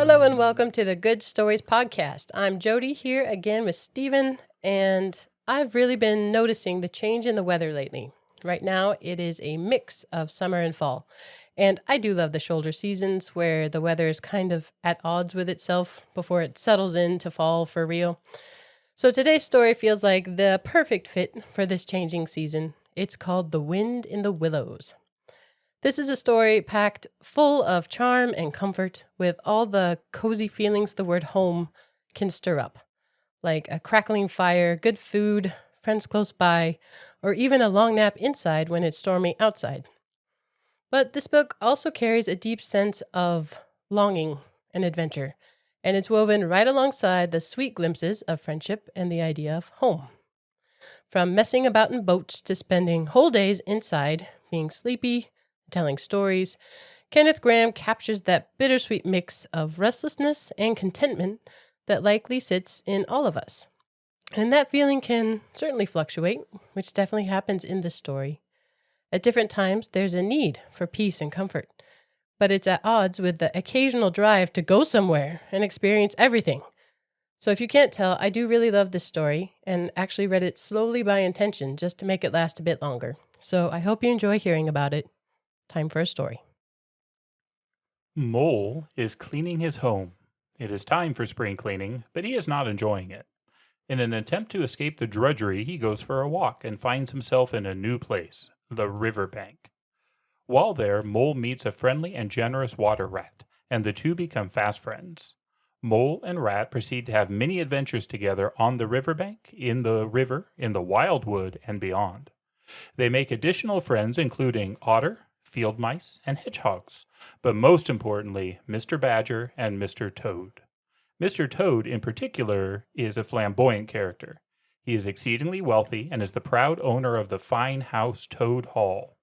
Hello and welcome to the Good Stories Podcast. I'm Jody here again with Steven, and I've really been noticing the change in the weather lately. Right now, it is a mix of summer and fall, and I do love the shoulder seasons where the weather is kind of at odds with itself before it settles into fall for real. So today's story feels like the perfect fit for this changing season. It's called The Wind in the Willows. This is a story packed full of charm and comfort with all the cozy feelings the word home can stir up, like a crackling fire, good food, friends close by, or even a long nap inside when it's stormy outside. But this book also carries a deep sense of longing and adventure, and it's woven right alongside the sweet glimpses of friendship and the idea of home. From messing about in boats to spending whole days inside, being sleepy, telling stories, Kenneth Grahame captures that bittersweet mix of restlessness and contentment that likely sits in all of us. And that feeling can certainly fluctuate, which definitely happens in this story. At different times, there's a need for peace and comfort, but it's at odds with the occasional drive to go somewhere and experience everything. So if you can't tell, I do really love this story and actually read it slowly by intention just to make it last a bit longer. So I hope you enjoy hearing about it. Time for a story. Mole is cleaning his home. It is time for spring cleaning, but he is not enjoying it. In an attempt to escape the drudgery, he goes for a walk and finds himself in a new place, the riverbank. While there, Mole meets a friendly and generous water rat, and the two become fast friends. Mole and Rat proceed to have many adventures together on the riverbank, in the river, in the wildwood, and beyond. They make additional friends including Otter, field mice, and hedgehogs, but most importantly, Mr. Badger and Mr. Toad. Mr. Toad, in particular, is a flamboyant character. He is exceedingly wealthy and is the proud owner of the fine house Toad Hall.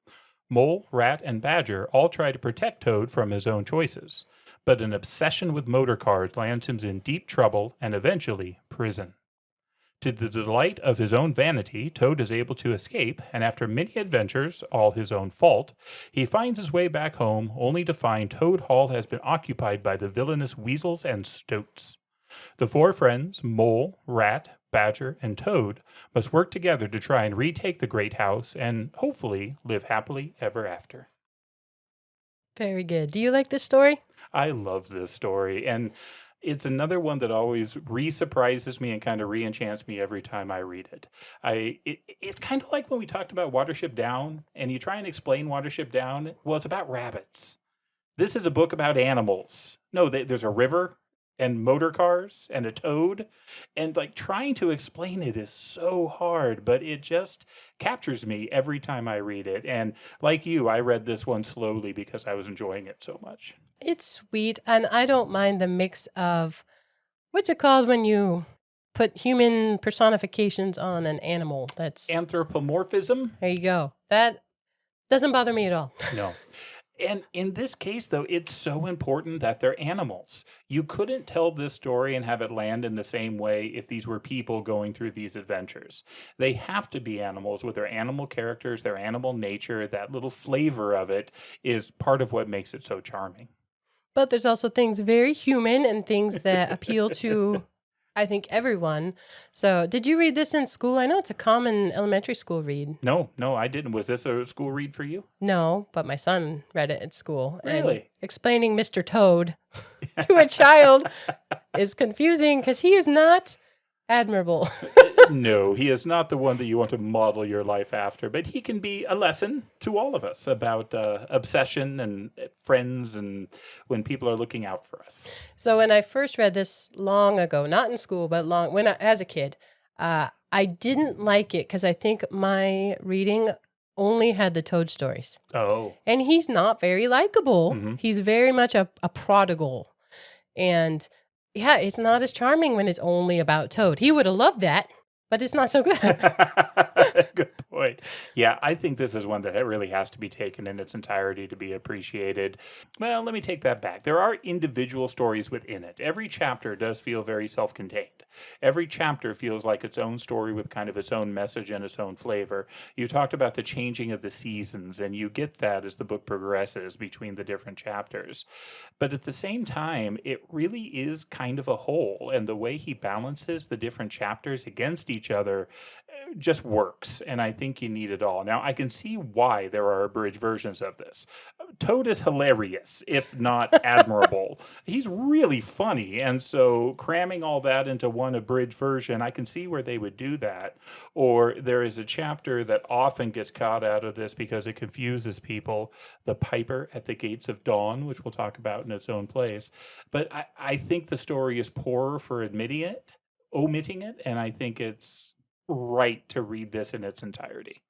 Mole, Rat, and Badger all try to protect Toad from his own choices, but an obsession with motor cars lands him in deep trouble and eventually prison. To the delight of his own vanity, Toad is able to escape, and after many adventures, all his own fault, he finds his way back home, only to find Toad Hall has been occupied by the villainous weasels and stoats. The four friends, Mole, Rat, Badger, and Toad, must work together to try and retake the great house and, hopefully, live happily ever after. Very good. Do you like this story? I love this story, and it's another one that always re-surprises me and kind of re-enchants me every time I read it. It's kind of like when we talked about Watership Down, and you try and explain Watership Down. Well, it's about rabbits. This is a book about animals. No, there's a river and motor cars and a toad, and like trying to explain it is so hard, but it just captures me every time I read it. And like you, I read this one slowly because I was enjoying it so much. It's sweet, and I don't mind the mix of, what's it called when you put human personifications on an animal? That's Anthropomorphism? There you go. That doesn't bother me at all. No. And in this case, though, it's so important that they're animals. You couldn't tell this story and have it land in the same way if these were people going through these adventures. They have to be animals with their animal characters, their animal nature. That little flavor of it is part of what makes it so charming. But there's also things very human and things that appeal to, I think, everyone. So did you read this in school? I know it's a common elementary school read. No, I didn't. Was this a school read for you? No, but my son read it at school. Really? And explaining Mr. Toad to a child is confusing because he is not admirable. No, he is not the one that you want to model your life after, but he can be a lesson to all of us about obsession and friends and when people are looking out for us. So when I first read this long ago, not in school, but as a kid, I didn't like it because I think my reading only had the Toad stories. Oh. And he's not very likable. Mm-hmm. He's very much a prodigal. And yeah, it's not as charming when it's only about Toad. He would have loved that, but it's not so good. Good point. Yeah, I think this is one that really has to be taken in its entirety to be appreciated. Well, let me take that back. There are individual stories within it. Every chapter does feel very self-contained. Every chapter feels like its own story with kind of its own message and its own flavor. You talked about the changing of the seasons, and you get that as the book progresses between the different chapters. But at the same time, it really is kind of a whole, and the way he balances the different chapters against each other just works, and I think you need it all. Now, I can see why there are abridged versions of this. Toad is hilarious, if not admirable. He's really funny, and so cramming all that into one abridged version, I can see where they would do that. Or there is a chapter that often gets caught out of this because it confuses people, The Piper at the Gates of Dawn, which we'll talk about in its own place. But I think the story is poorer for omitting it, and I think it's right to read this in its entirety.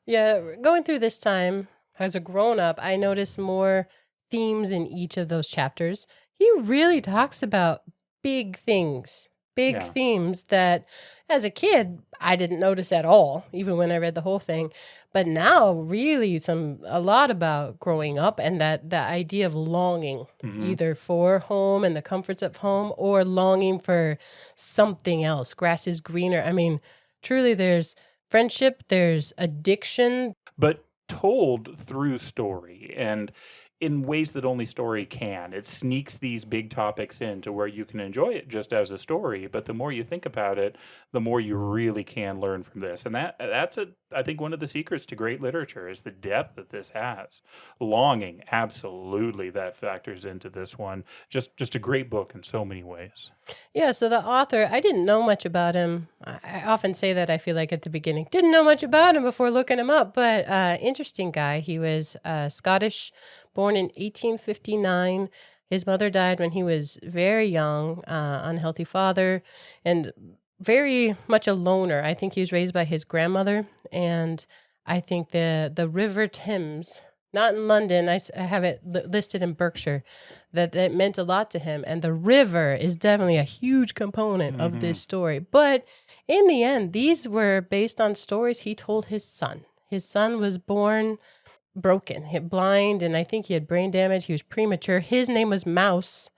Yeah, going through this time as a grown up, I noticed more themes in each of those chapters. He really talks about big things, big Yeah. themes that as a kid I didn't notice at all, even when I read the whole thing. But now really a lot about growing up and that idea of longing, either for home and the comforts of home or longing for something else. Grass is greener. I mean, truly there's friendship, there's addiction. But told through story and in ways that only story can. It sneaks these big topics in to where you can enjoy it just as a story, but the more you think about it, the more you really can learn from this. And that's I think one of the secrets to great literature is the depth that this has. Longing, absolutely, that factors into this one. Just a great book in so many ways. Yeah, so the author, I didn't know much about him. I often say that, I feel like, at the beginning. Didn't know much about him before looking him up, but interesting guy. He was Scottish, born in 1859. His mother died when he was very young, unhealthy father, and very much a loner. I think he was raised by his grandmother, and I think the River Thames, not in London, I have it listed in Berkshire, that meant a lot to him. And the river is definitely a huge component of this story. But in the end, these were based on stories he told his son. His son was born broken, blind, and I think he had brain damage. He was premature. His name was Mouse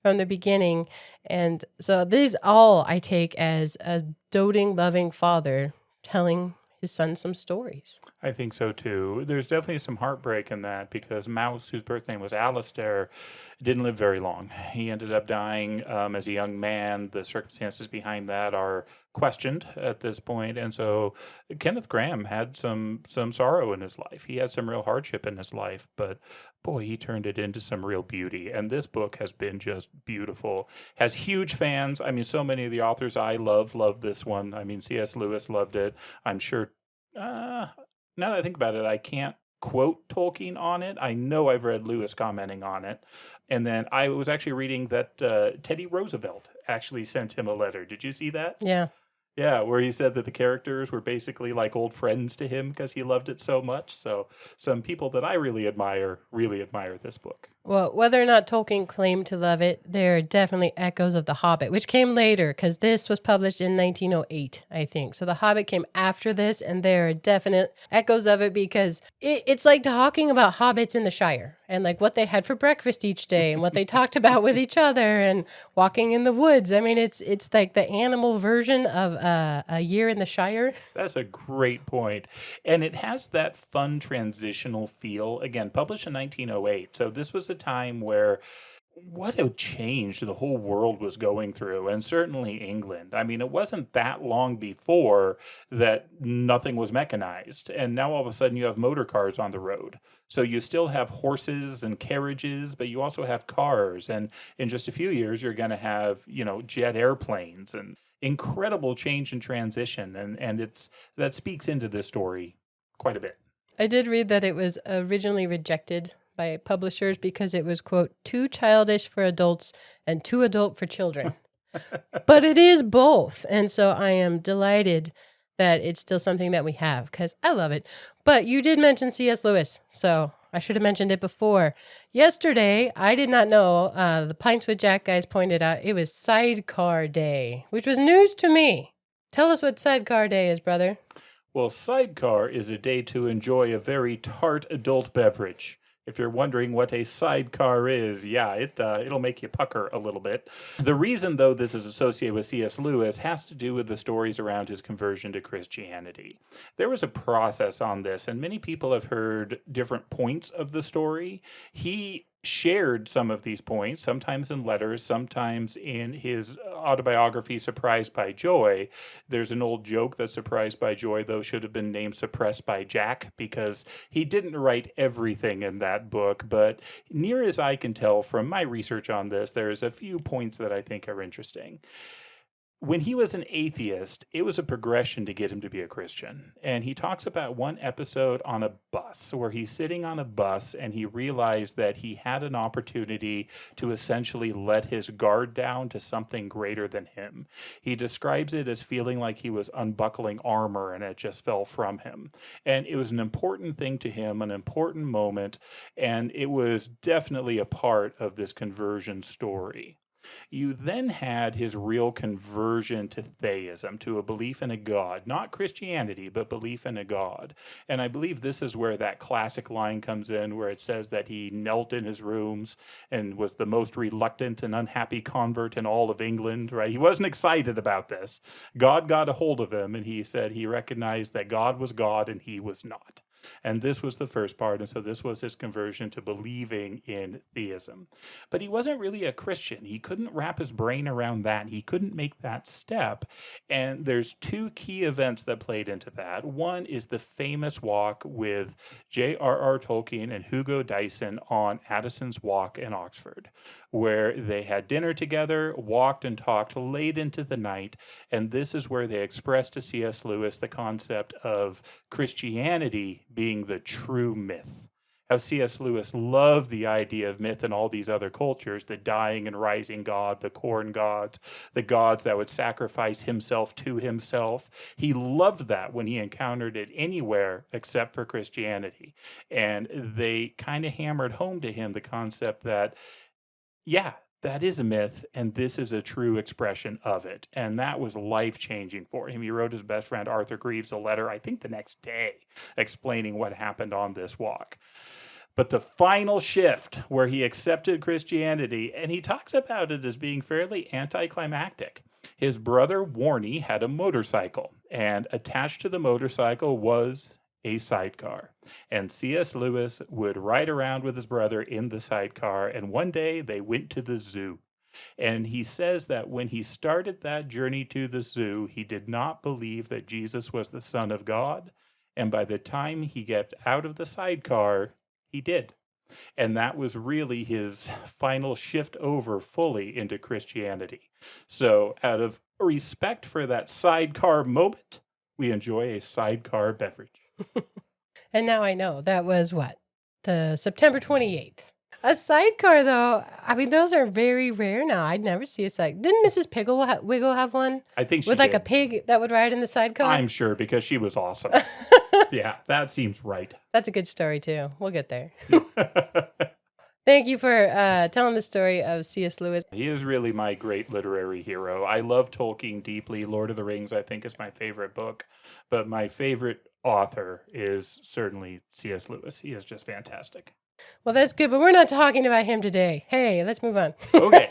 from the beginning. And so these all I take as a doting, loving father telling his son some stories. I think so too. There's definitely some heartbreak in that because Mouse, whose birth name was Alistair, didn't live very long. He ended up dying as a young man. The circumstances behind that are questioned at this point, and so Kenneth Grahame had some sorrow in his life. He had some real hardship in his life, but boy, he turned it into some real beauty. And this book has been just beautiful. Has huge fans. I mean, so many of the authors I love this one. I mean, C.S. Lewis loved it. I'm sure. Now that I think about it, I can't quote Tolkien on it. I know I've read Lewis commenting on it. And then I was actually reading that Teddy Roosevelt actually sent him a letter. Did you see that? Yeah. Yeah, where he said that the characters were basically like old friends to him because he loved it so much. So some people that I really admire this book. Well, whether or not Tolkien claimed to love it, there are definitely echoes of The Hobbit, which came later, because this was published in 1908, I think. So The Hobbit came after this, and there are definite echoes of it because it's like talking about hobbits in the Shire and like what they had for breakfast each day and what they talked about with each other and walking in the woods. I mean, it's like the animal version of a year in the Shire. That's a great point. And it has that fun transitional feel. Again, published in 1908. So this was a time where what a change the whole world was going through, and certainly England. I mean, it wasn't that long before that nothing was mechanized. And now all of a sudden you have motor cars on the road. So you still have horses and carriages, but you also have cars. And in just a few years, you're going to have, jet airplanes and incredible change and transition. And that speaks into this story quite a bit. I did read that it was originally rejected by publishers because it was, quote, too childish for adults and too adult for children. But it is both. And so I am delighted that it's still something that we have because I love it. But you did mention C.S. Lewis, so I should have mentioned it before. Yesterday, I did not know, the Pints with Jack guys pointed out, it was Sidecar Day, which was news to me. Tell us what Sidecar Day is, brother. Well, Sidecar is a day to enjoy a very tart adult beverage. If you're wondering what a sidecar is, yeah, it'll make you pucker a little bit. The reason, though, this is associated with C.S. Lewis has to do with the stories around his conversion to Christianity. There was a process on this, and many people have heard different points of the story. He shared some of these points, sometimes in letters, sometimes in his autobiography, Surprised by Joy. There's an old joke that Surprised by Joy, though, should have been named Suppressed by Jack, because he didn't write everything in that book, but near as I can tell from my research on this, there's a few points that I think are interesting. When he was an atheist, it was a progression to get him to be a Christian. And he talks about one episode on a bus where he's sitting on a bus and he realized that he had an opportunity to essentially let his guard down to something greater than him. He describes it as feeling like he was unbuckling armor and it just fell from him. And it was an important thing to him, an important moment, and it was definitely a part of this conversion story. You then had his real conversion to theism, to a belief in a God, not Christianity, but belief in a God. And I believe this is where that classic line comes in, where it says that he knelt in his rooms and was the most reluctant and unhappy convert in all of England, right? He wasn't excited about this. God got a hold of him, and he said he recognized that God was God and he was not. And this was the first part, and so this was his conversion to believing in theism. But he wasn't really a Christian. He couldn't wrap his brain around that. He couldn't make that step. And there's two key events that played into that. One is the famous walk with J.R.R. Tolkien and Hugo Dyson on Addison's Walk in Oxford, where they had dinner together, walked and talked late into the night, and this is where they expressed to C.S. Lewis the concept of Christianity being the true myth. How C.S. Lewis loved the idea of myth in all these other cultures, the dying and rising God, the corn gods, the gods that would sacrifice himself to himself. He loved that when he encountered it anywhere except for Christianity. And they kind of hammered home to him the concept that, yeah, that is a myth, and this is a true expression of it. And that was life-changing for him. He wrote his best friend Arthur Greaves a letter, I think the next day, explaining what happened on this walk. But the final shift where he accepted Christianity, and he talks about it as being fairly anticlimactic. His brother Warnie had a motorcycle, and attached to the motorcycle was a sidecar. And C.S. Lewis would ride around with his brother in the sidecar, and one day they went to the zoo. And he says that when he started that journey to the zoo, he did not believe that Jesus was the Son of God. And by the time he got out of the sidecar, he did. And that was really his final shift over fully into Christianity. So out of respect for that sidecar moment, we enjoy a sidecar beverage. And now I know that was what? The September 28th. A sidecar, though, I mean, those are very rare now. I'd never see a sidecar. Didn't Mrs. Wiggle have one? I think she with like did. a pig that would ride in the sidecar? I'm sure, because she was awesome. Yeah, that seems right. That's a good story, too. We'll get there. Thank you for telling the story of C.S. Lewis. He is really my great literary hero. I love Tolkien deeply. Lord of the Rings, I think, is my favorite book. But my favorite author is certainly C.S. Lewis. He is just fantastic. Well, that's good, but we're not talking about him today. Hey, let's move on. Okay.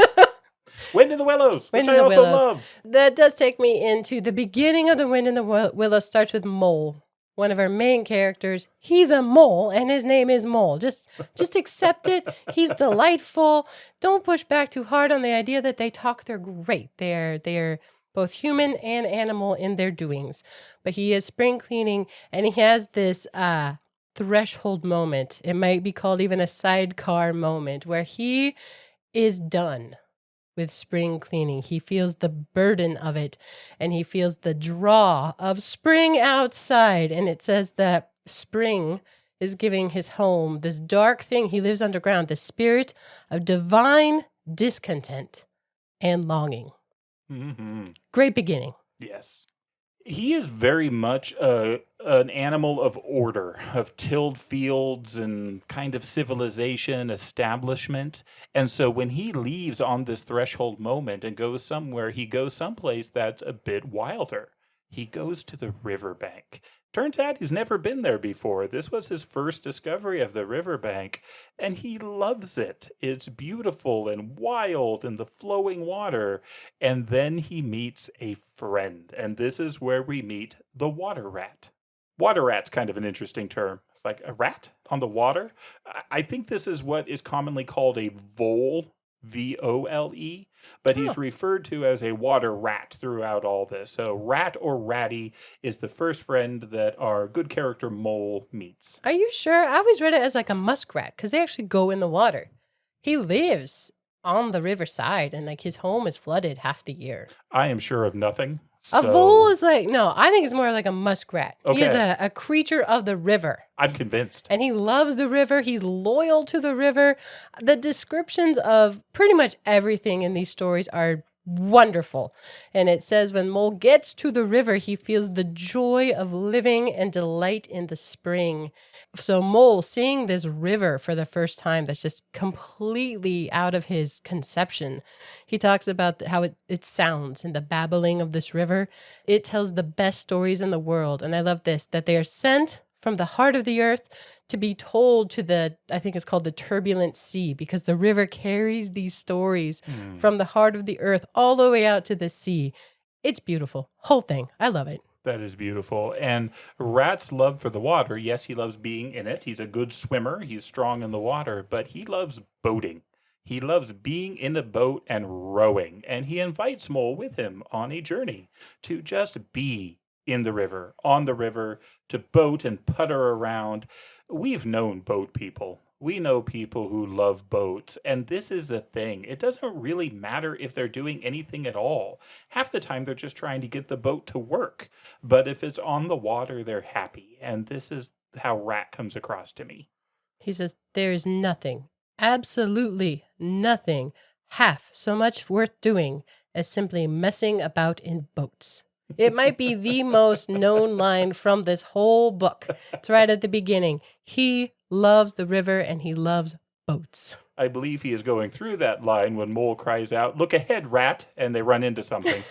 Wind in the Willows, which I also love. That does take me into the beginning of the Wind in the Willows. Starts with Mole, one of our main characters. He's a mole, and his name is Mole. Just accept it. He's delightful. Don't push back too hard on the idea that they talk. They're great. They're both human and animal in their doings. But he is spring cleaning, and he has this threshold moment. It might be called even a sidecar moment, where he is done with spring cleaning. He feels the burden of it, and he feels the draw of spring outside. And it says that spring is giving his home this dark thing. He lives underground, the spirit of divine discontent and longing. Mm-hmm. Great beginning. Yes. He is very much an animal of order, of tilled fields and kind of civilization, establishment. And so when he leaves on this threshold moment and goes somewhere, he goes someplace that's a bit wilder. He goes to the riverbank. Turns out he's never been there before. This was his first discovery of the riverbank, and he loves it. It's beautiful and wild and the flowing water. And then he meets a friend, and this is where we meet the water rat. Water rat's kind of an interesting term. It's like a rat on the water. I think this is what is commonly called a vole, Vole, but he's referred to as a water rat throughout all this. So rat or ratty is the first friend that our good character Mole meets. Are you sure? I always read it as like a muskrat because they actually go in the water. He lives on the riverside and like his home is flooded half the year. I am sure of nothing. A vole is like, no, I think it's more like a muskrat. Okay. He is a creature of the river. I'm convinced. And he loves the river. He's loyal to the river. The descriptions of pretty much everything in these stories are wonderful. And it says when Mole gets to the river, he feels the joy of living and delight in the spring. So Mole, seeing this river for the first time that's just completely out of his conception, he talks about how it sounds and the babbling of this river. It tells the best stories in the world. And I love this, that they are sent from the heart of the earth to be told to the, I think it's called the turbulent sea, because the river carries these stories from the heart of the earth all the way out to the sea. It's beautiful. Whole thing. I love it. That is beautiful. And Rat's love for the water, yes, he loves being in it. He's a good swimmer. He's strong in the water, but he loves boating. He loves being in a boat and rowing. And he invites Mole with him on a journey to just be in the river, on the river, to boat and putter around. We've known boat people. We know people who love boats, and this is the thing. It doesn't really matter if they're doing anything at all. Half the time, they're just trying to get the boat to work. But if it's on the water, they're happy, and this is how Rat comes across to me. He says, there is nothing, absolutely nothing, half so much worth doing as simply messing about in boats. It might be the most known line from this whole book. It's right at the beginning. He loves the river and he loves boats. I believe he is going through that line when Mole cries out, "Look ahead, Rat," and they run into something.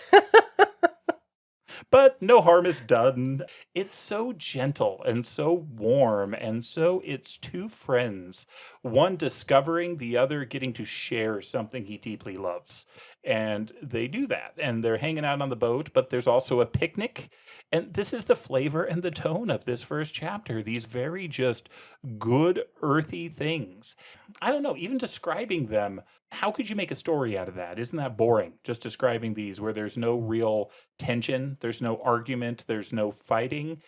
But no harm is done. It's so gentle and so warm, and so it's two friends, one discovering, the other getting to share something he deeply loves. And they do that, and they're hanging out on the boat, but there's also a picnic. And this is the flavor and the tone of this first chapter, these very just good, earthy things. I don't know, even describing them, how could you make a story out of that? Isn't that boring, just describing these where there's no real tension, there's no argument, there's no fighting?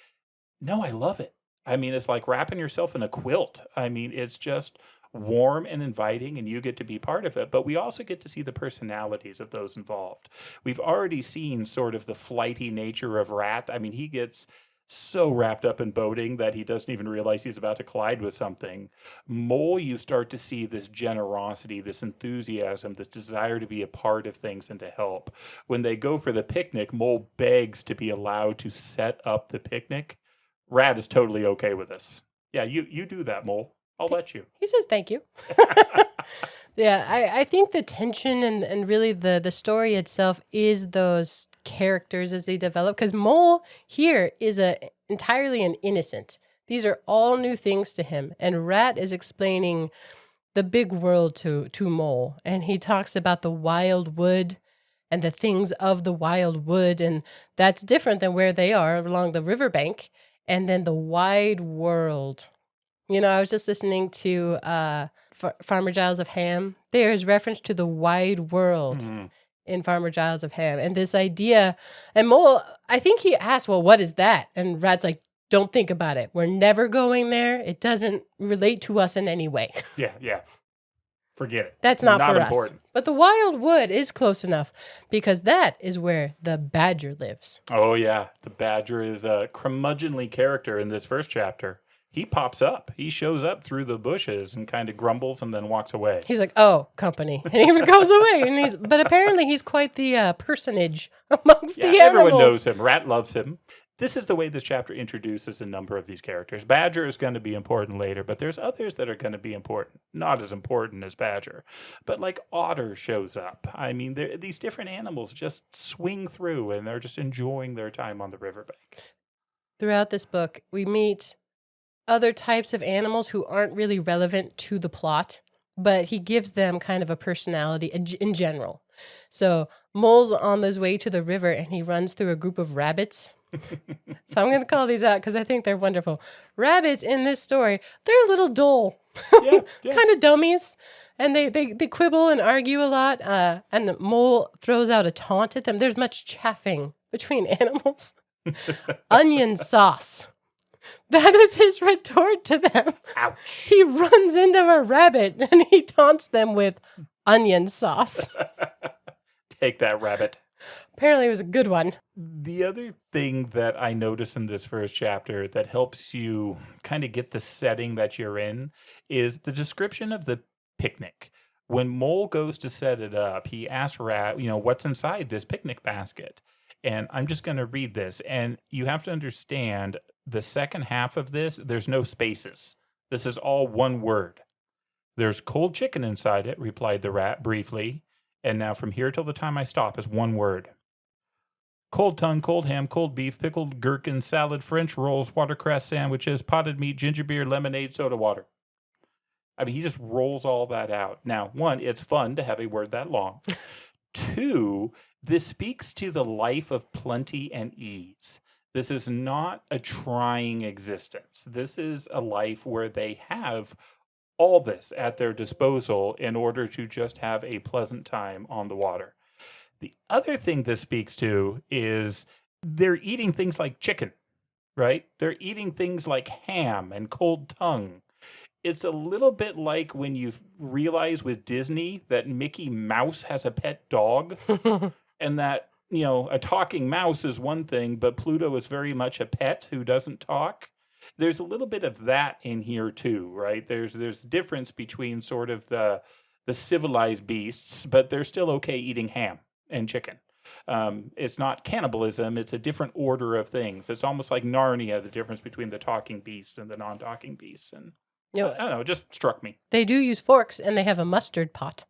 No, I love it. I mean, it's like wrapping yourself in a quilt. I mean, it's just warm and inviting, and you get to be part of it. But we also get to see the personalities of those involved. We've already seen sort of the flighty nature of Rat. I mean, he gets so wrapped up in boating that he doesn't even realize he's about to collide with something. Mole, you start to see this generosity, this enthusiasm, this desire to be a part of things and to help. When they go for the picnic, Mole begs to be allowed to set up the picnic. Rat is totally okay with this. Yeah, you do that, Mole. I'll let you. He says thank you. Yeah, I think the tension and really the story itself is those characters as they develop. Because Mole here is entirely an innocent. These are all new things to him. And Rat is explaining the big world to Mole. And he talks about the wild wood and the things of the wild wood. And that's different than where they are along the riverbank. And then the wide world. You know, I was just listening to Farmer Giles of Ham. There is reference to the wide world in Farmer Giles of Ham. And this idea, and Mole, I think he asked, well, what is that? And Rat's like, don't think about it. We're never going there. It doesn't relate to us in any way. Yeah. Forget it. That's not for important. us. But the wild wood is close enough because that is where the badger lives. Oh, yeah. The badger is a curmudgeonly character in this first chapter. He pops up. He shows up through the bushes and kind of grumbles and then walks away. He's like, oh, company. And he goes away. But apparently he's quite the personage amongst the animals. Everyone knows him. Rat loves him. this is the way this chapter introduces a number of these characters. Badger is going to be important later, but there's others that are going to be important. Not as important as Badger. But like Otter shows up. I mean, these different animals just swing through and they're just enjoying their time on the riverbank. Throughout this book, we meet other types of animals who aren't really relevant to the plot, but he gives them kind of a personality in general. So Mole's on his way to the river and he runs through a group of rabbits. So I'm going to call these out because I think they're wonderful. Rabbits in this story, they're a little dull, kind of dummies, and they quibble and argue a lot. And the Mole throws out a taunt at them. There's much chaffing between animals. Onion sauce. That is his retort to them. Ouch. He runs into a rabbit and he taunts them with onion sauce. Take that, rabbit. Apparently it was a good one. The other thing that I notice in this first chapter that helps you kind of get the setting that you're in is the description of the picnic. When Mole goes to set it up, he asks Rat, what's inside this picnic basket? And I'm just going to read this. And you have to understand the second half of this, there's no spaces. This is all one word. There's cold chicken inside it, replied the Rat briefly. And now from here till the time I stop is one word. Cold tongue, cold ham, cold beef, pickled gherkin, salad, French rolls, watercress sandwiches, potted meat, ginger beer, lemonade, soda water. I mean, he just rolls all that out. Now, one, it's fun to have a word that long. Two, this speaks to the life of plenty and ease. This is not a trying existence. This is a life where they have all this at their disposal in order to just have a pleasant time on the water. The other thing this speaks to is they're eating things like chicken, right? They're eating things like ham and cold tongue. It's a little bit like when you realize with Disney that Mickey Mouse has a pet dog and that, a talking mouse is one thing, but Pluto is very much a pet who doesn't talk. There's a little bit of that in here too, right? There's difference between sort of the civilized beasts, but they're still okay eating ham and chicken. It's not cannibalism. It's a different order of things. It's almost like Narnia, the difference between the talking beasts and the non-talking beasts. And I don't know, it just struck me. They do use forks and they have a mustard pot.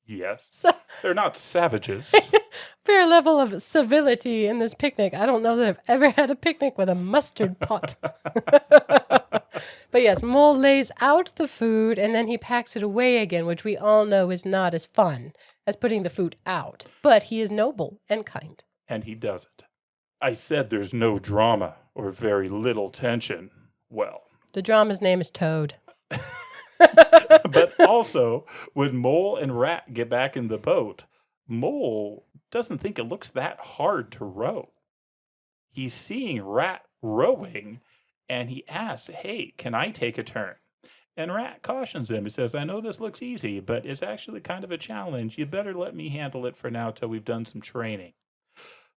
Yes. So they're not savages. Fair level of civility in this picnic. I don't know that I've ever had a picnic with a mustard pot. But yes, Mole lays out the food and then he packs it away again, which we all know is not as fun as putting the food out. But he is noble and kind. And he does it. I said there's no drama or very little tension. Well, the drama's name is Toad. But also, when Mole and Rat get back in the boat, Mole doesn't think it looks that hard to row. He's seeing Rat rowing, and he asks, hey, can I take a turn? And Rat cautions him. He says, I know this looks easy, but it's actually kind of a challenge. You better let me handle it for now till we've done some training.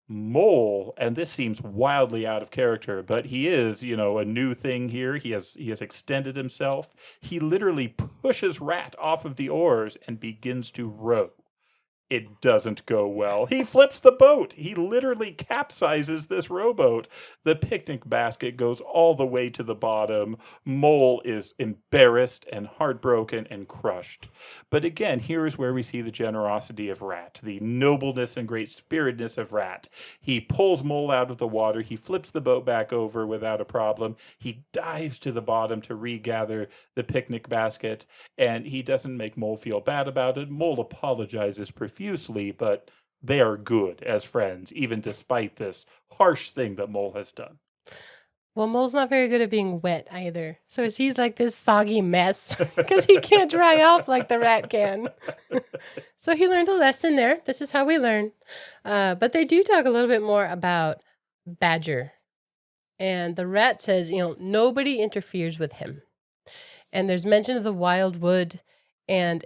Mole, and this seems wildly out of character, but he is, a new thing here. He has extended himself. He literally pushes Rat off of the oars and begins to row. It doesn't go well. He flips the boat. He literally capsizes this rowboat. The picnic basket goes all the way to the bottom. Mole is embarrassed and heartbroken and crushed. But again, here is where we see the generosity of Rat, the nobleness and great spiritedness of Rat. He pulls Mole out of the water. He flips the boat back over without a problem. He dives to the bottom to regather the picnic basket, and he doesn't make Mole feel bad about it. Mole apologizes profusely, but they are good as friends, even despite this harsh thing that Mole has done. Well, Mole's not very good at being wet either. So he's like this soggy mess because he can't dry off like the Rat can. So he learned a lesson there. This is how we learn. But they do talk a little bit more about Badger. And the Rat says, nobody interferes with him. And there's mention of the wild wood. And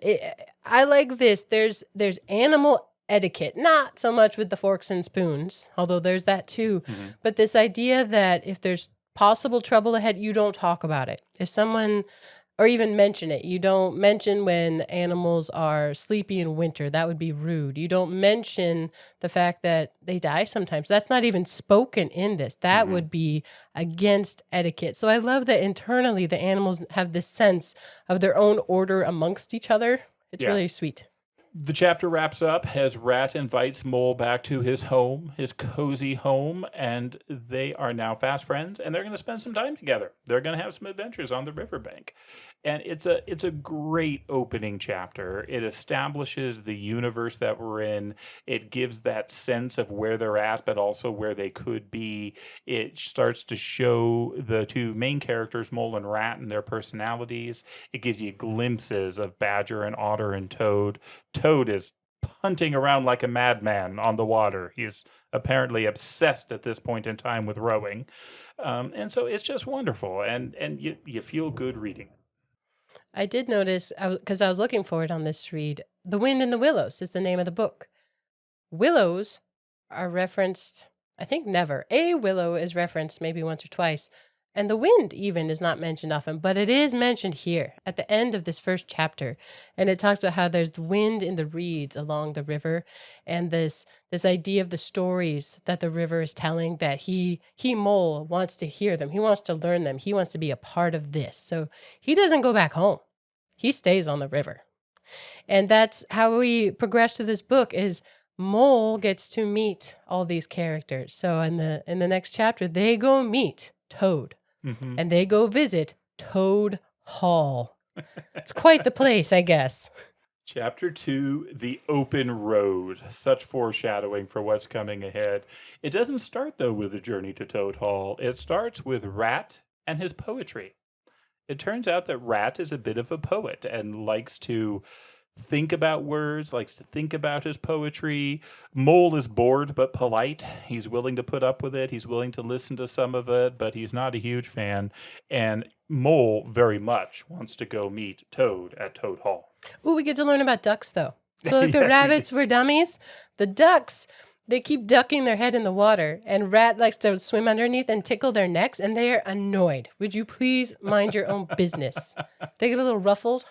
I like this. There's animal etiquette, not so much with the forks and spoons, although there's that too. Mm-hmm. But this idea that if there's possible trouble ahead, you don't talk about it. If someone or even mention it. You don't mention when animals are sleepy in winter. That would be rude. You don't mention the fact that they die sometimes. That's not even spoken in this. That would be against etiquette. So I love that internally the animals have this sense of their own order amongst each other. It's really sweet. The chapter wraps up as Rat invites Mole back to his home, his cozy home, and they are now fast friends, and they're going to spend some time together. They're going to have some adventures on the riverbank. And it's a great opening chapter. It establishes the universe that we're in. It gives that sense of where they're at, but also where they could be. It starts to show the two main characters, Mole and Rat, and their personalities. It gives you glimpses of Badger and Otter and Toad. Toad is punting around like a madman on the water. He is apparently obsessed at this point in time with rowing. And so it's just wonderful. And you feel good reading. I did notice, because I was looking for it on this read, The Wind in the Willows is the name of the book. Willows are referenced, I think never. A willow is referenced maybe once or twice. And the wind even is not mentioned often, but it is mentioned here at the end of this first chapter. And it talks about how there's the wind in the reeds along the river, and this idea of the stories that the river is telling, that he Mole wants to hear them. He wants to learn them. He wants to be a part of this. So he doesn't go back home. He stays on the river. And that's how we progress through this book is Mole gets to meet all these characters. So in the next chapter, they go meet Toad. And they go visit Toad Hall. It's quite the place, I guess. Chapter 2, The Open Road. Such foreshadowing for what's coming ahead. It doesn't start, though, with a journey to Toad Hall. It starts with Rat and his poetry. It turns out that Rat is a bit of a poet and likes to think about words, likes to think about his poetry. Mole is bored but polite. He's willing to put up with it. He's willing to listen to some of it, but he's not a huge fan. And Mole very much wants to go meet Toad at Toad Hall. Ooh, we get to learn about ducks, though. So like the rabbits were dummies, the ducks, they keep ducking their head in the water, and Rat likes to swim underneath and tickle their necks, and they are annoyed. Would you please mind your own business? They get a little ruffled.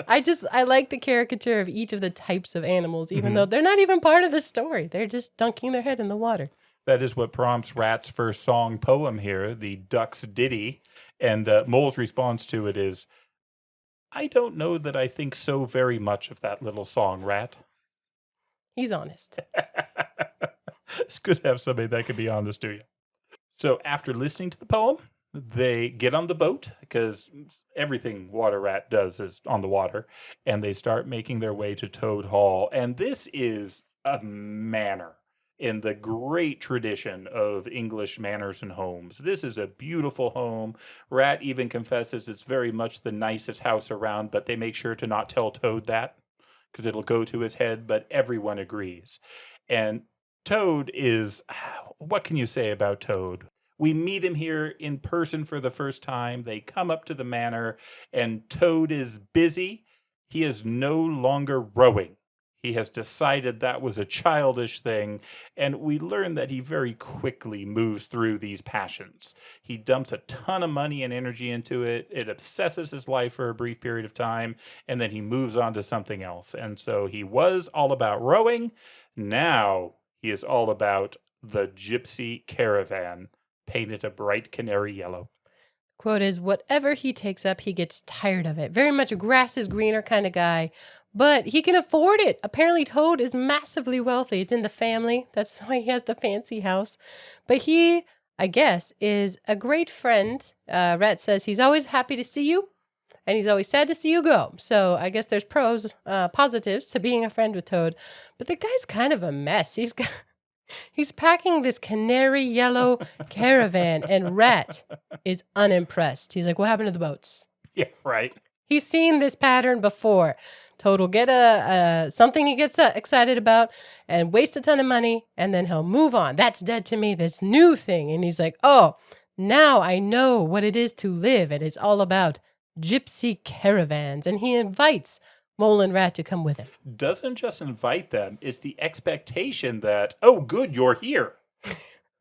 I like the caricature of each of the types of animals, even though they're not even part of the story. They're just dunking their head in the water. That is what prompts Rat's first song poem here, the Duck's Ditty. And Mole's response to it is, I don't know that I think so very much of that little song, Rat. He's honest. It's good to have somebody that can be honest to you. So after listening to the poem, they get on the boat, because everything Water Rat does is on the water, and they start making their way to Toad Hall. And this is a manor in the great tradition of English manors and homes. This is a beautiful home. Rat even confesses it's very much the nicest house around, but they make sure to not tell Toad that, because it'll go to his head, but everyone agrees. And Toad is, what can you say about Toad? We meet him here in person for the first time. They come up to the manor, and Toad is busy. He is no longer rowing. He has decided that was a childish thing, and we learn that he very quickly moves through these passions. He dumps a ton of money and energy into it. It obsesses his life for a brief period of time, and then he moves on to something else. And so he was all about rowing. Now he is all about the gypsy caravan, painted a bright canary yellow. Quote is, whatever he takes up, he gets tired of it. Very much a grass is greener kind of guy, but he can afford it. Apparently Toad is massively wealthy. It's in the family. That's why he has the fancy house. But he, I guess, is a great friend. Rat says he's always happy to see you, and he's always sad to see you go. So I guess there's positives to being a friend with Toad. But the guy's kind of a mess. He's packing this canary yellow caravan, and Rat is unimpressed. He's like, what happened to the boats? Yeah, right. He's seen this pattern before. Toad will get something he gets excited about and waste a ton of money, and then he'll move on. That's dead to me, this new thing. And he's like, oh, now I know what it is to live, and it's all about gypsy caravans. And he invites Mole and Rat to come with him. Doesn't just invite them, it's the expectation that, oh, good, you're here.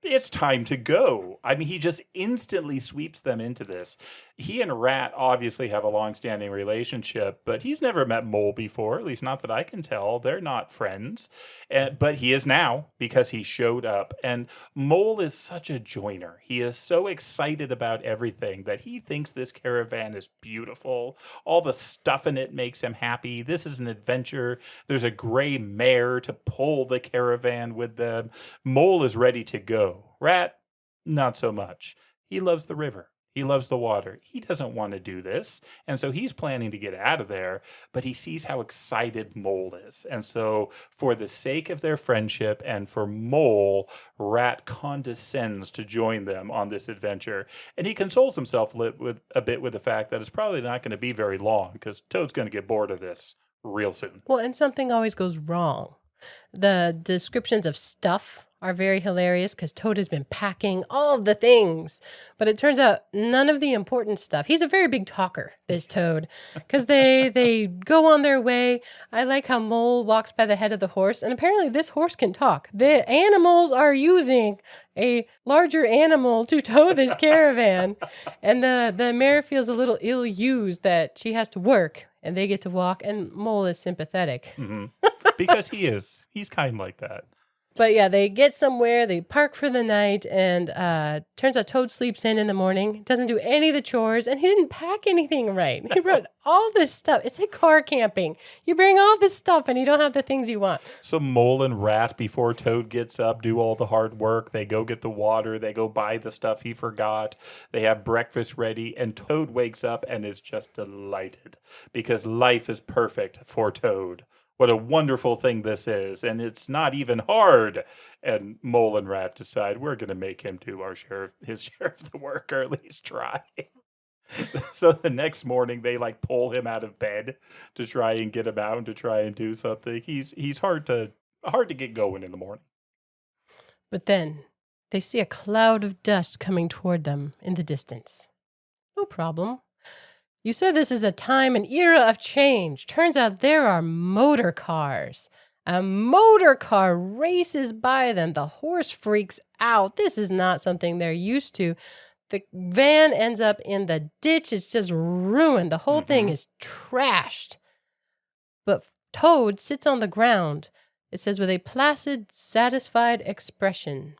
It's time to go. I mean, he just instantly sweeps them into this. He and Rat obviously have a long-standing relationship, but he's never met Mole before, at least not that I can tell. They're not friends. But he is now because he showed up. And Mole is such a joiner. He is so excited about everything that he thinks this caravan is beautiful. All the stuff in it makes him happy. This is an adventure. There's a gray mare to pull the caravan with them. Mole is ready to go. Rat, not so much. He loves the river. He loves the water. He doesn't want to do this. And so he's planning to get out of there, but he sees how excited Mole is. And so, for the sake of their friendship and for Mole, Rat condescends to join them on this adventure. And he consoles himself with a bit with the fact that it's probably not going to be very long because Toad's going to get bored of this real soon. Well, and something always goes wrong. The descriptions of stuff are very hilarious because Toad has been packing all of the things, but it turns out none of the important stuff. He's a very big talker, this Toad, because they go on their way. I like how Mole walks by the head of the horse, and apparently this horse can talk. The animals are using a larger animal to tow this caravan, and the mare feels a little ill-used that she has to work, and they get to walk, and Mole is sympathetic. Mm-hmm. Because he is. He's kind like that. But yeah, they get somewhere, they park for the night, and turns out Toad sleeps in the morning, doesn't do any of the chores, and he didn't pack anything right. He brought all this stuff. It's like car camping. You bring all this stuff, and you don't have the things you want. So Mole and Rat, before Toad gets up, do all the hard work. They go get the water. They go buy the stuff he forgot. They have breakfast ready, and Toad wakes up and is just delighted because life is perfect for Toad. What a wonderful thing this is, and it's not even hard. And Mole and Rat decide we're going to make him do his share of the work, or at least try. So the next morning, they pull him out of bed to try and get him out and to try and do something. He's hard to get going in the morning. But then they see a cloud of dust coming toward them in the distance. No problem. You said this is a time, an era of change. Turns out there are motor cars. A motor car races by them. The horse freaks out. This is not something they're used to. The van ends up in the ditch. It's just ruined. The whole thing is trashed. But Toad sits on the ground. It says with a placid, satisfied expression.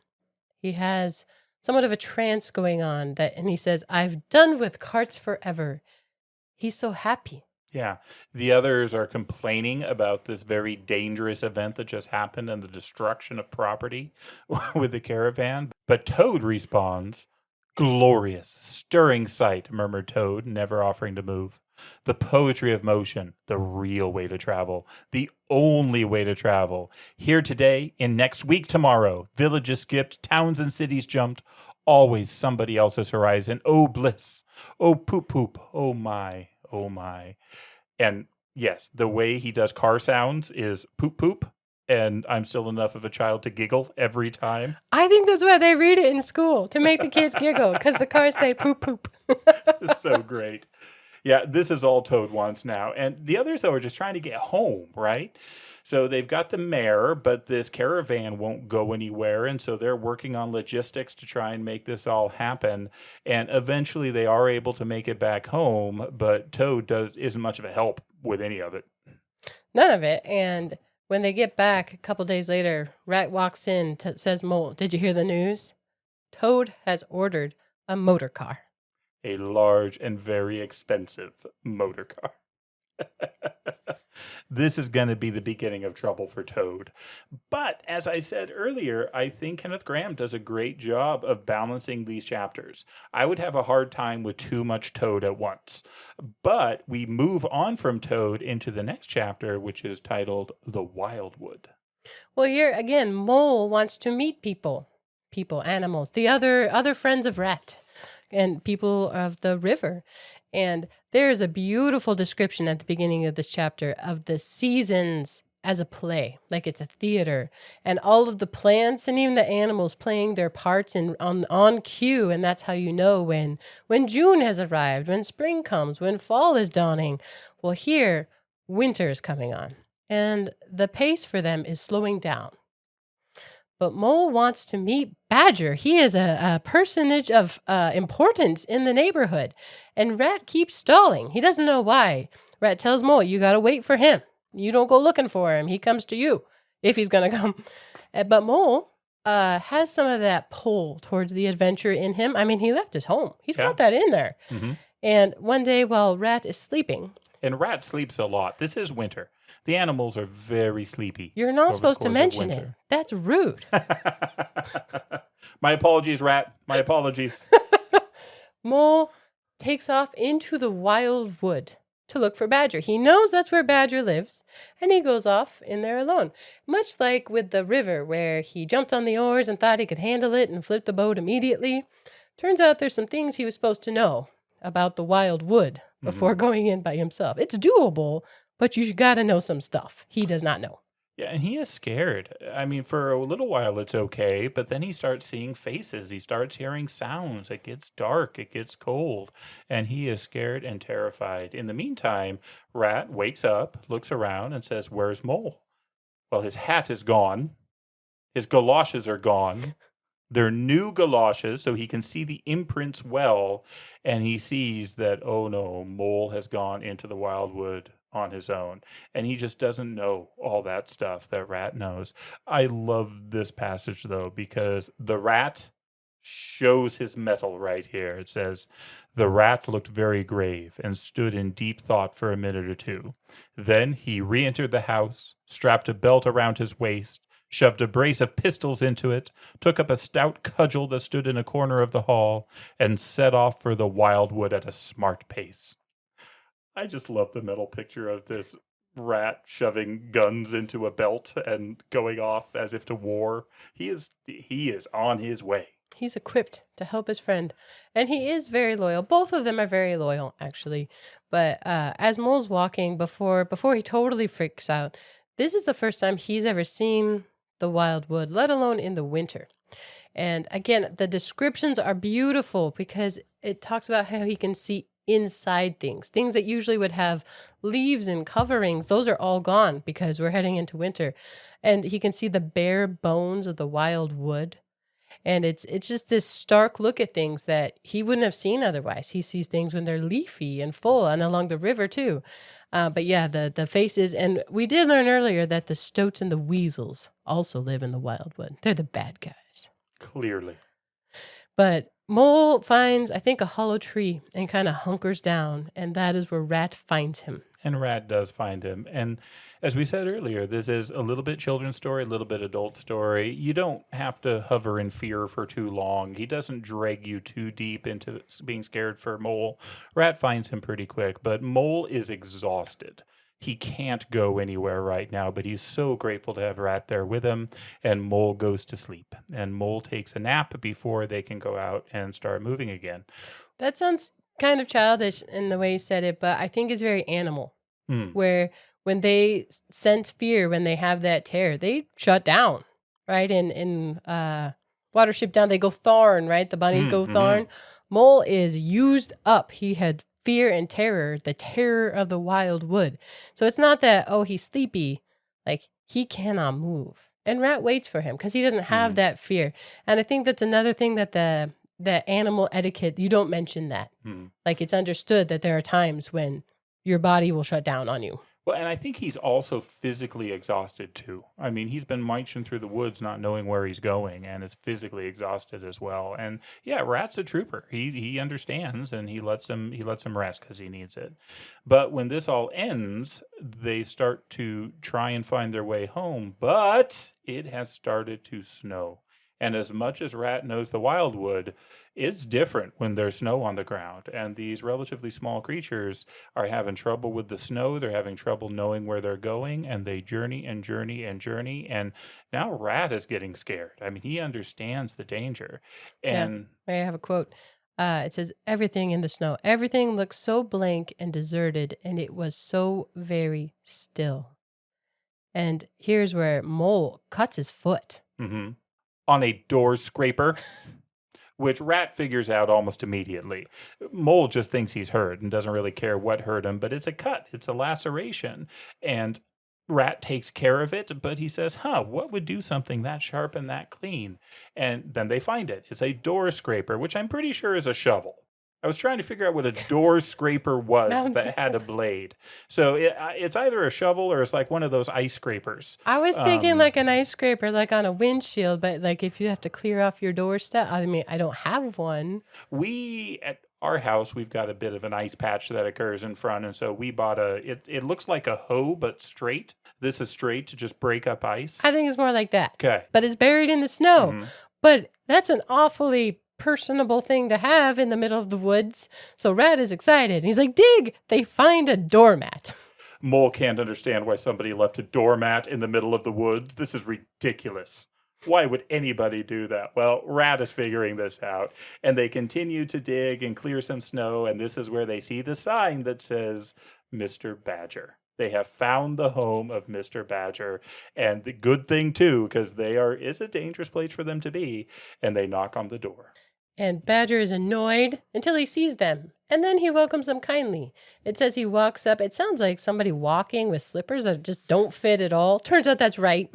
He has somewhat of a trance going on, and he says, "I've done with carts forever." He's so happy. Yeah. The others are complaining about this very dangerous event that just happened and the destruction of property with the caravan. But Toad responds, "Glorious, stirring sight," murmured Toad, never offering to move. "The poetry of motion, the real way to travel, the only way to travel. Here today, in next week tomorrow, villages skipped, towns and cities jumped, always somebody else's horizon. Oh, bliss. Oh, poop, poop. Oh, my. Oh, my." And yes, the way he does car sounds is poop, poop. And I'm still enough of a child to giggle every time. I think that's why they read it in school, to make the kids giggle, because the cars say poop, poop. It's so great. Yeah, this is all Toad wants now. And the others, though, are just trying to get home, right? So they've got the mare, but this caravan won't go anywhere. And so they're working on logistics to try and make this all happen. And eventually they are able to make it back home, but Toad isn't much of a help with any of it. None of it. And when they get back a couple days later, Rat walks in, says, "Mole, did you hear the news? Toad has ordered a motor car." A large and very expensive motor car. This is going to be the beginning of trouble for Toad. But as I said earlier, I think Kenneth Grahame does a great job of balancing these chapters. I would have a hard time with too much Toad at once. But we move on from Toad into the next chapter, which is titled The Wildwood. Well, here again, Mole wants to meet people, animals, the other friends of Rat and people of the river. And there is a beautiful description at the beginning of this chapter of the seasons as a play, like it's a theater, and all of the plants and even the animals playing their parts on cue. And that's how you know when June has arrived, when spring comes, when fall is dawning. Well, here, winter is coming on, and the pace for them is slowing down. But Mole wants to meet Badger. He is a personage of importance in the neighborhood. And Rat keeps stalling. He doesn't know why. Rat tells Mole, you got to wait for him. You don't go looking for him. He comes to you if he's going to come. But Mole has some of that pull towards the adventure in him. I mean, he left his home. He's got that in there. Mm-hmm. And one day while Rat is sleeping. And Rat sleeps a lot. This is winter. The animals are very sleepy. You're not supposed to mention it. That's rude. My apologies, Rat. My apologies. Mole takes off into the wild wood to look for Badger. He knows that's where Badger lives, and he goes off in there alone. Much like with the river, where he jumped on the oars and thought he could handle it and flipped the boat immediately. Turns out there's some things he was supposed to know about the wild wood before going in by himself. It's doable, but you got to know some stuff he does not know. Yeah, and he is scared. I mean, for a little while it's okay, but then he starts seeing faces. He starts hearing sounds. It gets dark. It gets cold. And he is scared and terrified. In the meantime, Rat wakes up, looks around, and says, "Where's Mole?" Well, his hat is gone. His galoshes are gone. They're new galoshes, so he can see the imprints well. And he sees that, oh no, Mole has gone into the wildwood on his own, and he just doesn't know all that stuff that Rat knows. I love this passage though, because the Rat shows his mettle right here. It says, "The Rat looked very grave and stood in deep thought for a minute or two. Then he re-entered the house, strapped a belt around his waist, shoved a brace of pistols into it, took up a stout cudgel that stood in a corner of the hall, and set off for the wildwood at a smart pace." I just love the mental picture of this Rat shoving guns into a belt and going off as if to war. He is on his way. He's equipped to help his friend. And he is very loyal. Both of them are very loyal, actually. But as Mole's walking, before he totally freaks out, this is the first time he's ever seen the wildwood, let alone in the winter. And again, the descriptions are beautiful because it talks about how he can see inside things that usually would have leaves and coverings. Those are all gone because we're heading into winter, and he can see the bare bones of the wild wood. And it's just this stark look at things that he wouldn't have seen otherwise. He sees things when they're leafy and full, and along the river too. But yeah, the faces, and we did learn earlier that the stoats and the weasels also live in the wildwood. They're the bad guys. Clearly. But Mole finds, I think, a hollow tree and kind of hunkers down, and that is where Rat finds him. And Rat does find him. And as we said earlier, this is a little bit children's story, a little bit adult story. You don't have to hover in fear for too long. He doesn't drag you too deep into being scared for Mole. Rat finds him pretty quick, but Mole is exhausted. He can't go anywhere right now, but he's so grateful to have Rat there with him, and Mole goes to sleep. And Mole takes a nap before they can go out and start moving again. That sounds kind of childish in the way you said it, but I think it's very animal, where when they sense fear, when they have that terror, they shut down, right? In Watership Down, they go thorn, right? The bunnies go thorn. Mole is used up. He had fear and terror, the terror of the wild wood. So it's not that, oh, he's sleepy. Like, he cannot move. And Rat waits for him because he doesn't have that fear. And I think that's another thing that the animal etiquette, you don't mention that. Like, it's understood that there are times when your body will shut down on you. Well, and I think he's also physically exhausted too. I mean, he's been marching through the woods not knowing where he's going and is physically exhausted as well. And yeah, Rat's a trooper. He understands, and he lets him rest because he needs it. But when this all ends, they start to try and find their way home, but it has started to snow. And as much as Rat knows the wildwood, it's different when there's snow on the ground. And these relatively small creatures are having trouble with the snow. They're having trouble knowing where they're going. And they journey and journey and journey. And now Rat is getting scared. I mean, he understands the danger. And May I have a quote? It says, "Everything in the snow, everything looked so blank and deserted, and it was so very still." And here's where Mole cuts his foot. On a door scraper, which Rat figures out almost immediately. Mole just thinks he's hurt and doesn't really care what hurt him, but it's a cut. It's a laceration. And Rat takes care of it, but he says, what would do something that sharp and that clean? And then they find it. It's a door scraper, which I'm pretty sure is a shovel. I was trying to figure out what a door scraper was that had a blade. So it's either a shovel or it's like one of those ice scrapers. I was thinking like an ice scraper, like on a windshield, but like if you have to clear off your doorstep. I mean, I don't have one. At our house, we've got a bit of an ice patch that occurs in front, and so we bought it looks like a hoe, but straight. This is straight to just break up ice. I think it's more like that. Okay. But it's buried in the snow. But that's an awfully personable thing to have in the middle of the woods. So Rat is excited. He's like, dig! They find a doormat. Mole can't understand why somebody left a doormat in the middle of the woods. This is ridiculous. Why would anybody do that? Well, Rat is figuring this out, and they continue to dig and clear some snow, and this is where they see the sign that says Mr. Badger. They have found the home of Mr. Badger, and the good thing, too, because it's a dangerous place for them to be, and they knock on the door. And Badger is annoyed until he sees them, and then he welcomes them kindly. It says he walks up. It sounds like somebody walking with slippers that just don't fit at all. Turns out that's right.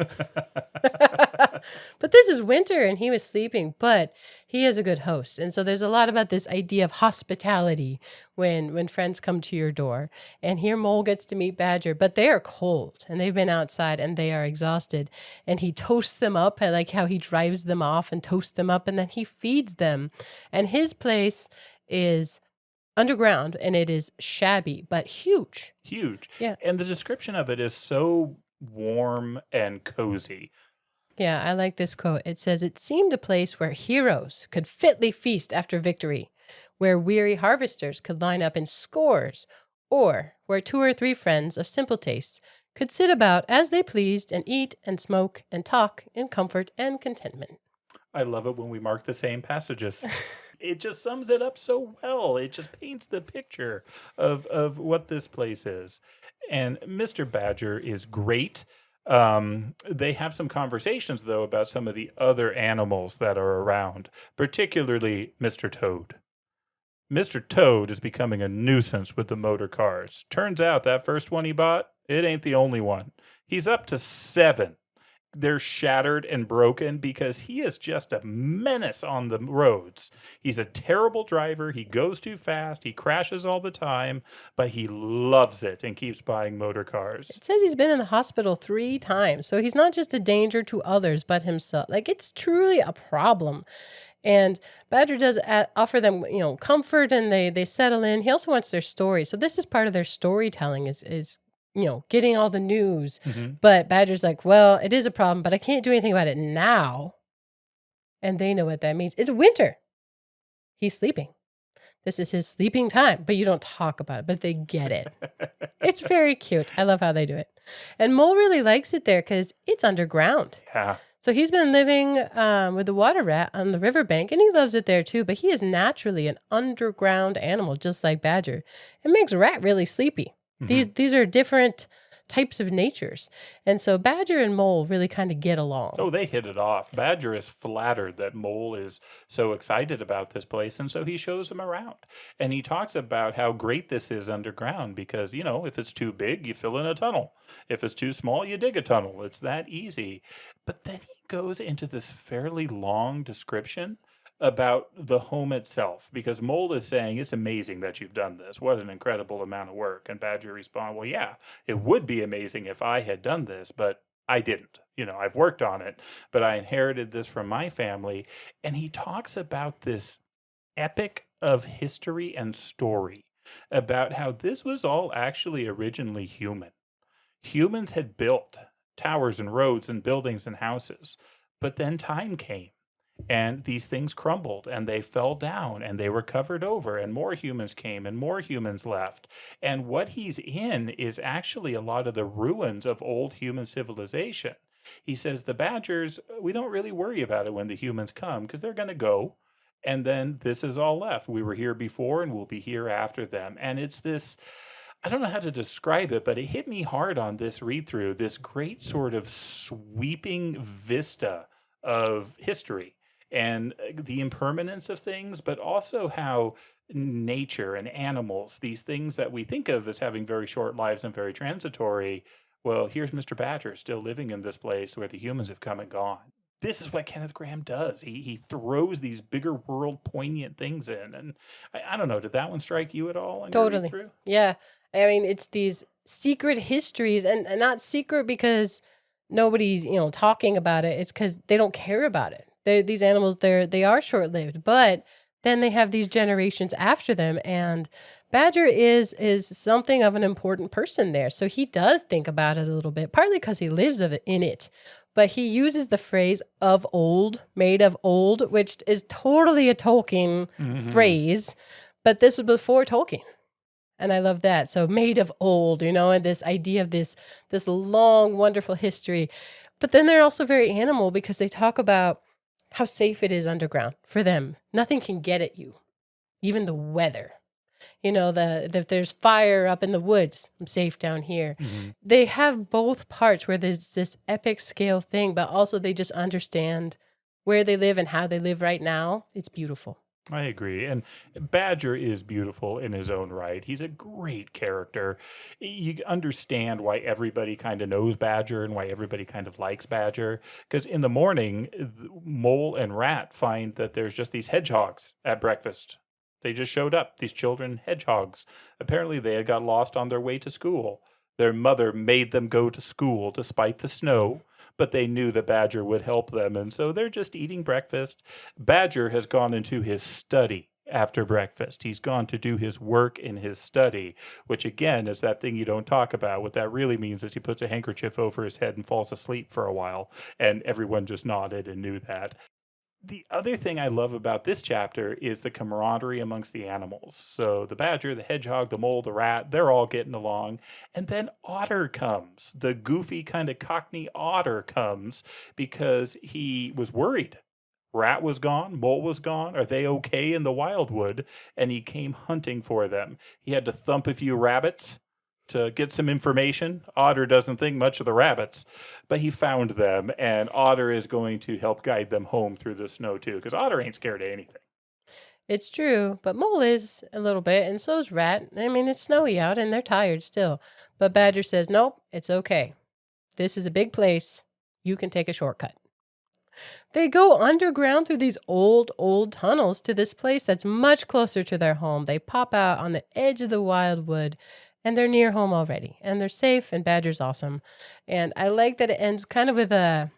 But this is winter, and he was sleeping, but he is a good host. And so there's a lot about this idea of hospitality when friends come to your door. And here Mole gets to meet Badger, but they are cold, and they've been outside, and they are exhausted. And he toasts them up. I like how he drives them off and toasts them up, and then he feeds them. And his place is underground, and it is shabby, but huge. Huge. Yeah. And the description of it is so warm and cozy. Yeah, I like this quote. It says, it seemed a place where heroes could fitly feast after victory, where weary harvesters could line up in scores, or where 2 or 3 friends of simple tastes could sit about as they pleased and eat and smoke and talk in comfort and contentment. I love it when we mark the same passages. It just sums it up so well. It just paints the picture of what this place is. And Mr. Badger is great. They have some conversations, though, about some of the other animals that are around, particularly Mr. Toad. Mr. Toad is becoming a nuisance with the motor cars. Turns out that first one he bought, it ain't the only one. He's up to 7. They're shattered and broken because he is just a menace on the roads. He's a terrible driver. He goes too fast. He crashes all the time, but he loves it and keeps buying motor cars. It says he's been in the hospital 3 times. So he's not just a danger to others, but himself. Like, it's truly a problem. And Badger does offer them, comfort, and they settle in. He also wants their story. So this is part of their storytelling is getting all the news. But Badger's like, well, it is a problem, but I can't do anything about it now. And they know what that means. It's winter. He's sleeping. This is his sleeping time, but you don't talk about it, but they get it. It's very cute. I love how they do it. And Mole really likes it there because it's underground. Yeah. So he's been living with the water rat on the riverbank, and he loves it there too, but he is naturally an underground animal, just like Badger. It makes Rat really sleepy. These are different types of natures. And so Badger and Mole really kind of get along. Oh, they hit it off. Badger is flattered that Mole is so excited about this place, and so he shows him around. And he talks about how great this is underground because, if it's too big, you fill in a tunnel. If it's too small, you dig a tunnel. It's that easy. But then he goes into this fairly long description about the home itself, because Mole is saying, it's amazing that you've done this. What an incredible amount of work. And Badger responds, well, yeah, it would be amazing if I had done this, but I didn't. I've worked on it, but I inherited this from my family. And he talks about this epic of history and story about how this was all actually originally human. Humans had built towers and roads and buildings and houses, but then time came. And these things crumbled and they fell down and they were covered over and more humans came and more humans left. And what he's in is actually a lot of the ruins of old human civilization. He says the Badgers, we don't really worry about it when the humans come because they're going to go. And then this is all left. We were here before and we'll be here after them. And it's this, I don't know how to describe it, but it hit me hard on this read through, this great sort of sweeping vista of history. And the impermanence of things, but also how nature and animals, these things that we think of as having very short lives and very transitory, Well, here's Mr. Badger still living in this place where the humans have come and gone. This is what Kenneth Grahame does. He throws these bigger world poignant things in. And I don't know, did that one strike you at all on your read Totally. through? Yeah. I mean, it's these secret histories, and not secret because nobody's, talking about it. It's because they don't care about it. These animals, they are short lived, but then they have these generations after them, and Badger is something of an important person there. So he does think about it a little bit, partly because he lives in it. But he uses the phrase "of old," made of old, which is totally a Tolkien phrase. But this was before Tolkien. And I love that. So made of old, and this idea of this long, wonderful history. But then they're also very animal because they talk about how safe it is underground for them. Nothing can get at you, even the weather. If there's fire up in the woods, I'm safe down here. They have both parts where there's this epic scale thing, but also they just understand where they live and how they live right now. It's beautiful. I agree. And Badger is beautiful in his own right. He's a great character. You understand why everybody kind of knows Badger and why everybody kind of likes Badger. Because in the morning, Mole and Rat find that there's just these hedgehogs at breakfast. They just showed up, these children hedgehogs. Apparently, they had got lost on their way to school. Their mother made them go to school despite the snow, but they knew that Badger would help them, and so they're just eating breakfast. Badger has gone into his study after breakfast. He's gone to do his work in his study, which again is that thing you don't talk about. What that really means is he puts a handkerchief over his head and falls asleep for a while, and everyone just nodded and knew that. The other thing I love about this chapter is the camaraderie amongst the animals. So the badger, the hedgehog, the mole, the rat, they're all getting along. And then Otter comes. The goofy kind of cockney Otter comes because he was worried. Rat was gone, mole was gone. Are they okay in the wildwood? And he came hunting for them. He had to thump a few rabbits to get some information. Otter doesn't think much of the rabbits, but he found them, and Otter is going to help guide them home through the snow too, because Otter ain't scared of anything. It's true, but Mole is a little bit, and so's Rat. I mean, it's snowy out, and they're tired still. But Badger says, nope, it's okay. This is a big place. You can take a shortcut. They go underground through these old tunnels to this place that's much closer to their home. They pop out on the edge of the wildwood, and they're near home already, and they're safe, and Badger's awesome. And I like that it ends kind of with a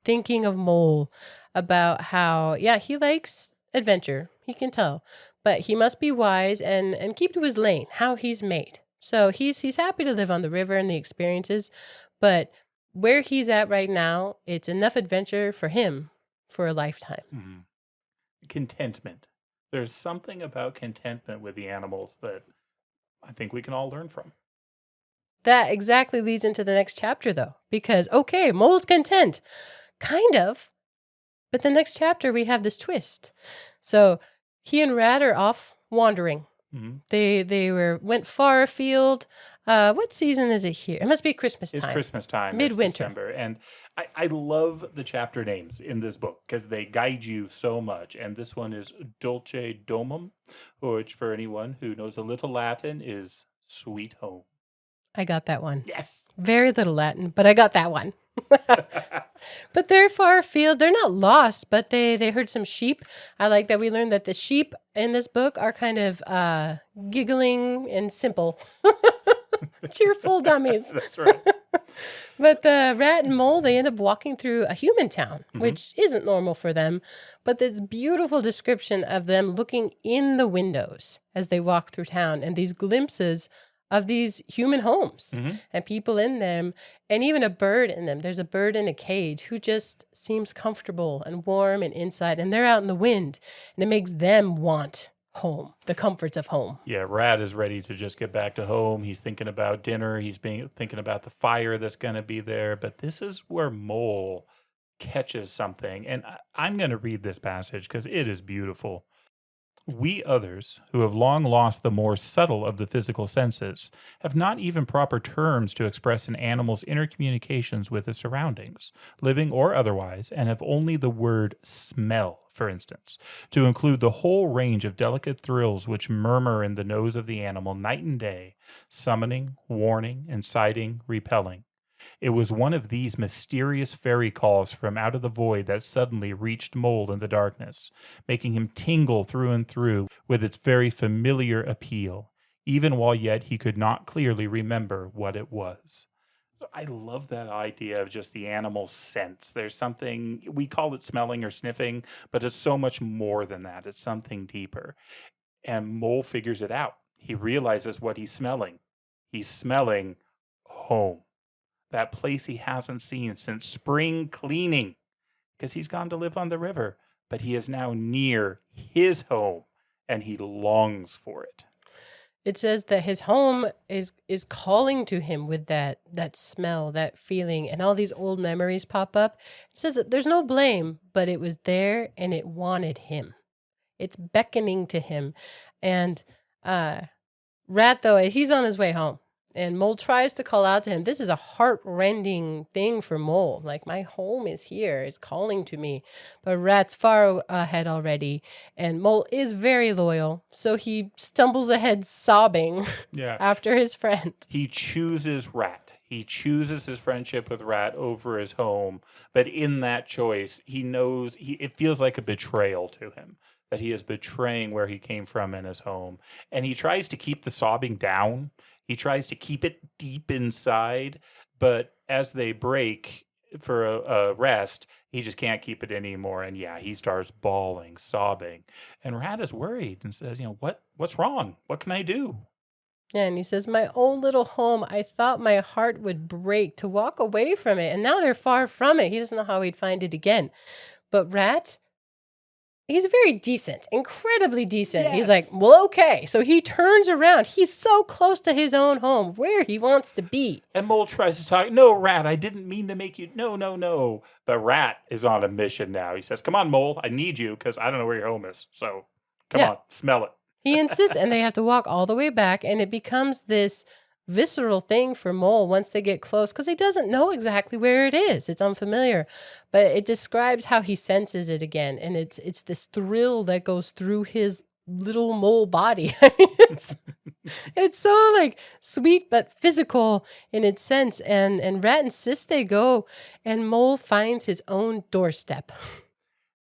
thinking of Mole about how, he likes adventure. He can tell, but he must be wise and keep to his lane, how he's made. So he's happy to live on the river and the experiences, but where he's at right now, it's enough adventure for him for a lifetime. Contentment. There's something about contentment with the animals that I think we can all learn from. That exactly leads into the next chapter, though, because, okay, Mole's content. Kind of. But the next chapter, we have this twist. So he and Rat are off wandering. They went far afield. What season is it here? It must be Christmas time. It's Christmas time. Midwinter. It's December. And I love the chapter names in this book because they guide you so much. And this one is Dulce Domum, which for anyone who knows a little Latin is sweet home. I got that one. Yes. Very little Latin, but I got that one. But they're far afield. They're not lost, but they heard some sheep. I like that we learned that the sheep in this book are kind of giggling and simple. Cheerful dummies. That's right. But the Rat and Mole, they end up walking through a human town, which isn't normal for them. But this beautiful description of them looking in the windows as they walk through town and these glimpses of these human homes and people in them and even a bird in them. There's a bird in a cage who just seems comfortable and warm and inside, and they're out in the wind, and it makes them want home, the comforts of home. Yeah, Rat is ready to just get back to home. He's thinking about dinner. He's thinking about the fire that's going to be there. But this is where Mole catches something. And I'm going to read this passage because it is beautiful. We others, who have long lost the more subtle of the physical senses, have not even proper terms to express an animal's inner communications with his surroundings, living or otherwise, and have only the word smell, for instance, to include the whole range of delicate thrills which murmur in the nose of the animal night and day, summoning, warning, inciting, repelling. It was one of these mysterious fairy calls from out of the void that suddenly reached Mole in the darkness, making him tingle through and through with its very familiar appeal, even while yet he could not clearly remember what it was. So I love that idea of just the animal sense. There's something, we call it smelling or sniffing, but it's so much more than that. It's something deeper. And Mole figures it out. He realizes what he's smelling. He's smelling home, that place he hasn't seen since spring cleaning, because he's gone to live on the river, but he is now near his home and he longs for it. It says that his home is calling to him with that smell, that feeling, and all these old memories pop up. It says that there's no blame, but it was there and it wanted him. It's beckoning to him. And Rat, though, he's on his way home. And Mole tries to call out to him. This is a heart-rending thing for Mole. Like, my home is here. It's calling to me. But Rat's far ahead already. And Mole is very loyal. So he stumbles ahead sobbing after his friend. He chooses Rat. He chooses his friendship with Rat over his home. But in that choice, he knows it feels like a betrayal to him, that he is betraying where he came from in his home. And he tries to keep the sobbing down. He tries to keep it deep inside, but as they break for a rest, he just can't keep it anymore. And he starts bawling, sobbing. And Rat is worried and says, what's wrong? What can I do? Yeah, and he says, my own little home, I thought my heart would break to walk away from it. And now they're far from it. He doesn't know how he'd find it again. But Rat, he's very decent, incredibly decent. Yes. He's like, well, okay. So he turns around. He's so close to his own home, where he wants to be. And Mole tries to talk. No, Rat, I didn't mean to make you. No. But Rat is on a mission now. He says, come on, Mole, I need you because I don't know where your home is. So come on, smell it. He insists, and they have to walk all the way back, and it becomes this visceral thing for Mole once they get close, because he doesn't know exactly where it is. It's unfamiliar, but it describes how he senses it again, and it's this thrill that goes through his little mole body. I mean, it's so like sweet but physical in its sense, and Rat insists they go, and Mole finds his own doorstep.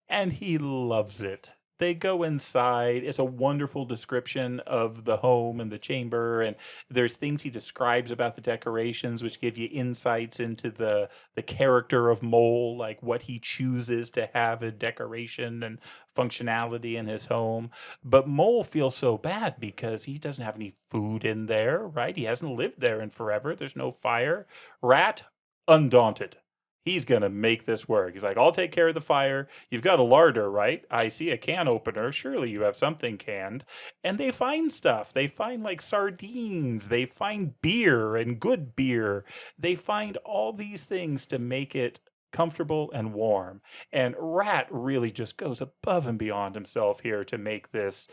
And he loves it. They go inside. It's a wonderful description of the home and the chamber. And there's things he describes about the decorations, which give you insights into the character of Mole, like what he chooses to have a decoration and functionality in his home. But Mole feels so bad because he doesn't have any food in there, right? He hasn't lived there in forever. There's no fire. Rat, undaunted. He's going to make this work. He's like, I'll take care of the fire. You've got a larder, right? I see a can opener. Surely you have something canned. And they find stuff. They find like sardines. They find beer and good beer. They find all these things to make it comfortable and warm. And Rat really just goes above and beyond himself here to make this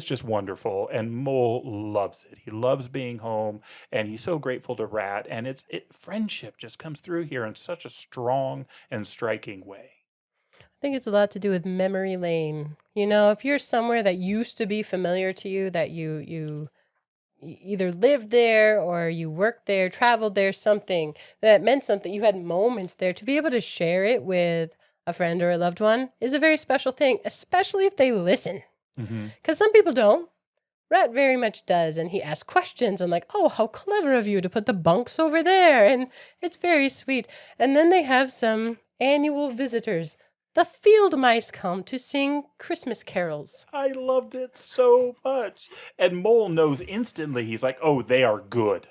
just wonderful. And Mole loves it. He loves being home, and he's so grateful to Rat. And friendship just comes through here in such a strong and striking way. I think it's a lot to do with memory lane. You know, if you're somewhere that used to be familiar to you, that you either lived there or you worked there, traveled there, something that meant something, you had moments there, to be able to share it with a friend or a loved one is a very special thing, especially if they listen. Because some people don't. Rat very much does, and he asks questions and like, oh, how clever of you to put the bunks over there, and it's very sweet. And then they have some annual visitors. The field mice come to sing Christmas carols. I loved it so much. And Mole knows instantly. He's like, oh, they are good.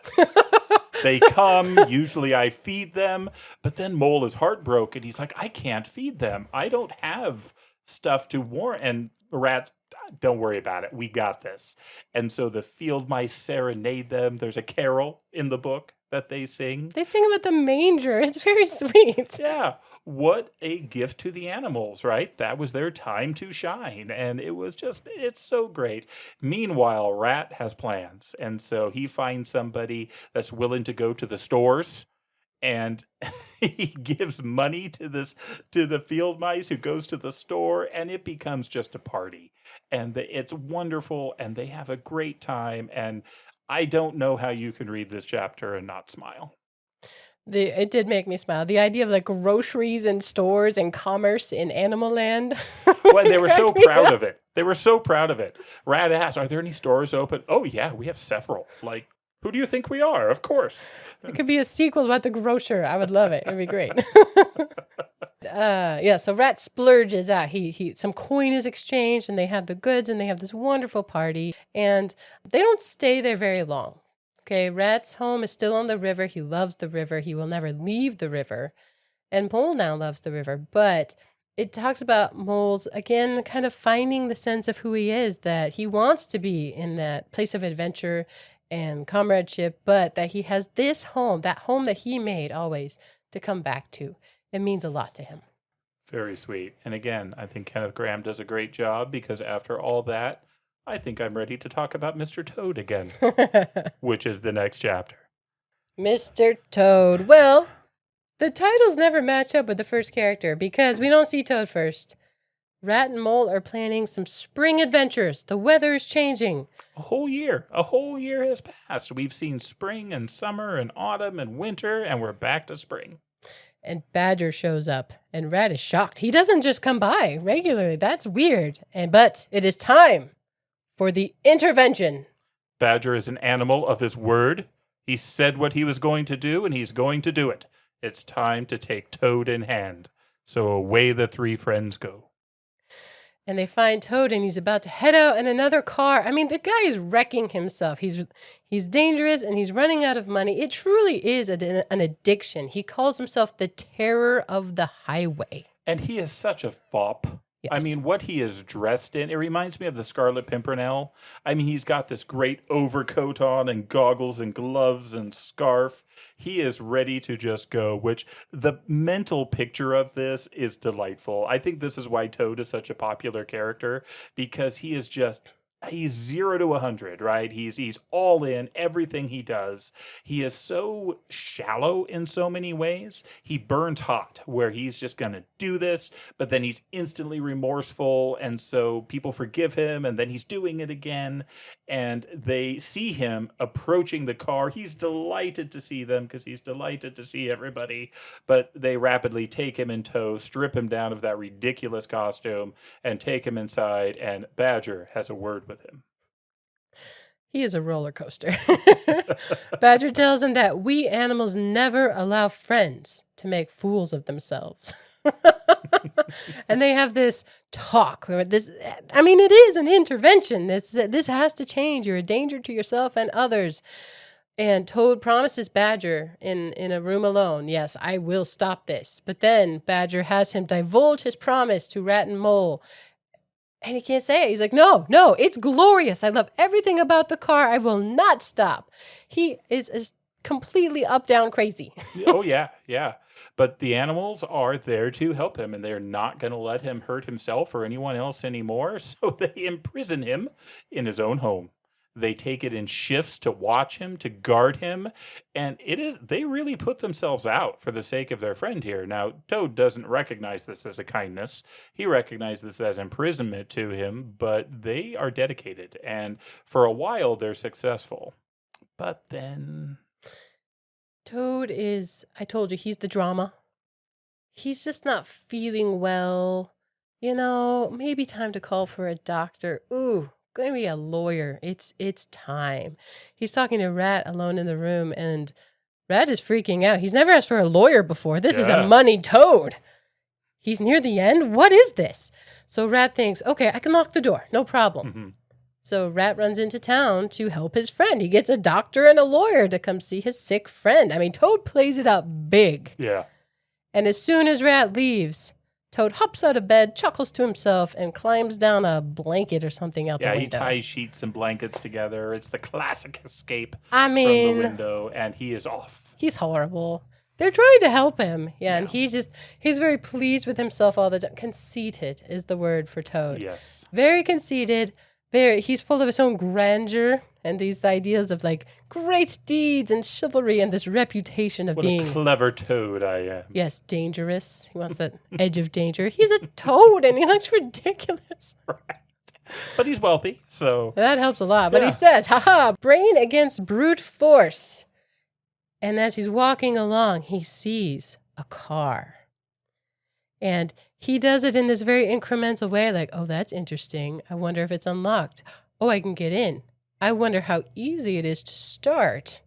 They come. Usually I feed them. But then Mole is heartbroken. He's like, I can't feed them. I don't have stuff to warm. And Rat, don't worry about it. We got this. And so the field mice serenade them. There's a carol in the book that they sing. They sing about the manger. It's very sweet. Yeah. What a gift to the animals, right? That was their time to shine. And it's so great. Meanwhile, Rat has plans. And so he finds somebody that's willing to go to the stores, and he gives money to the field mice who goes to the store, and it becomes just a party. And it's wonderful, and they have a great time. And I don't know how you can read this chapter and not smile. It did make me smile. The idea of like groceries and stores and commerce in Animal Land. Well, they were so proud of it. They were so proud of it. Rat asked, "Are there any stores open?" "Oh yeah, we have several." Like, who do you think we are? Of course. It could be a sequel about the grocer. I would love it. It'd be great. So Rat splurges out. He some coin is exchanged, and they have the goods, and they have this wonderful party, and they don't stay there very long. Okay, Rat's home is still on the river. He loves the river. He will never leave the river. And Mole now loves the river. But it talks about Mole's, again, kind of finding the sense of who he is, that he wants to be in that place of adventure and comradeship, but that he has this home, that home that he made always, to come back to. It means a lot to him. Very sweet. And again, I think Kenneth Grahame does a great job because after all that, I think I'm ready to talk about Mr. Toad again, which is the next chapter. Mr. Toad. Well, the titles never match up with the first character because we don't see Toad first. Rat and Mole are planning some spring adventures. The weather is changing. A whole year has passed. We've seen spring and summer and autumn and winter, and we're back to spring. And Badger shows up, and Rat is shocked. He doesn't just come by regularly. That's weird. But it is time for the intervention. Badger is an animal of his word. He said what he was going to do, and he's going to do it. It's time to take Toad in hand. So away the three friends go. And they find Toad, and he's about to head out in another car. I mean, the guy is wrecking himself. He's dangerous, and he's running out of money. It truly is an addiction. He calls himself the terror of the highway. And he is such a fop. Yes. I mean, what he is dressed in, it reminds me of the Scarlet Pimpernel. I mean, he's got this great overcoat on and goggles and gloves and scarf. He is ready to just go, which the mental picture of this is delightful. I think this is why Toad is such a popular character, because he is just... He's 0 to 100, right? He's all in everything he does. He is so shallow in so many ways. He burns hot, where he's just going to do this, but then he's instantly remorseful, and so people forgive him, and then he's doing it again, and they see him approaching the car. He's delighted to see them because he's delighted to see everybody, but they rapidly take him in tow, strip him down of that ridiculous costume, and take him inside, and Badger has a word with him. He is a roller coaster. Badger tells him that we animals never allow friends to make fools of themselves. And they have this talk. It is an intervention. This has to change. You're a danger to yourself and others. And Toad promises Badger in a room alone, yes, I will stop this. But then Badger has him divulge his promise to Rat and Mole. And he can't say it. He's like, no, it's glorious. I love everything about the car. I will not stop. He is completely up, down, crazy. Oh, yeah. But the animals are there to help him, and they're not going to let him hurt himself or anyone else anymore. So they imprison him in his own home. They take it in shifts to watch him, to guard him, and they really put themselves out for the sake of their friend here. Now, Toad doesn't recognize this as a kindness. He recognizes this as imprisonment to him, but they are dedicated, and for a while they're successful. But then... Toad is, I told you, he's the drama. He's just not feeling well. Maybe time to call for a doctor. Ooh. Going to be a lawyer. It's time. He's talking to Rat alone in the room, and Rat is freaking out. He's never asked for a lawyer before. This is a moneyed Toad. He's near the end. What is this? So Rat thinks, okay, I can lock the door. No problem. Mm-hmm. So Rat runs into town to help his friend. He gets a doctor and a lawyer to come see his sick friend. I mean, Toad plays it out big. Yeah. And as soon as Rat leaves, Toad hops out of bed, chuckles to himself, and climbs down a blanket or something out the window. Yeah, he ties sheets and blankets together. It's the classic escape from the window, and he is off. He's horrible. They're trying to help him. Yeah, and he's very pleased with himself all the time. Conceited is the word for Toad. Yes. Very conceited. He's full of his own grandeur and these ideas of like great deeds and chivalry and this reputation of being a clever Toad I am. Yes, dangerous. He wants that edge of danger. He's a toad and he looks ridiculous. Right. But he's wealthy, so that helps a lot. But he says, brain against brute force. And as he's walking along, he sees a car. And he does it in this very incremental way, like, oh, that's interesting. I wonder if it's unlocked. Oh, I can get in. I wonder how easy it is to start.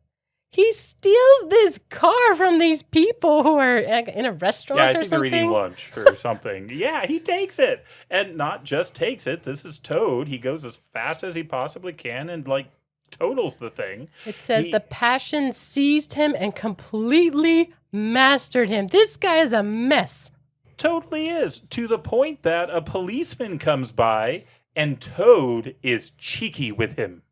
He steals this car from these people who are in a restaurant I or think something. they're eating lunch or something. Yeah, he takes it. And not just takes it. This is Toad. He goes as fast as he possibly can and, like, totals the thing. It says the passion seized him and completely mastered him. This guy is a mess. Totally is. To the point that a policeman comes by and Toad is cheeky with him.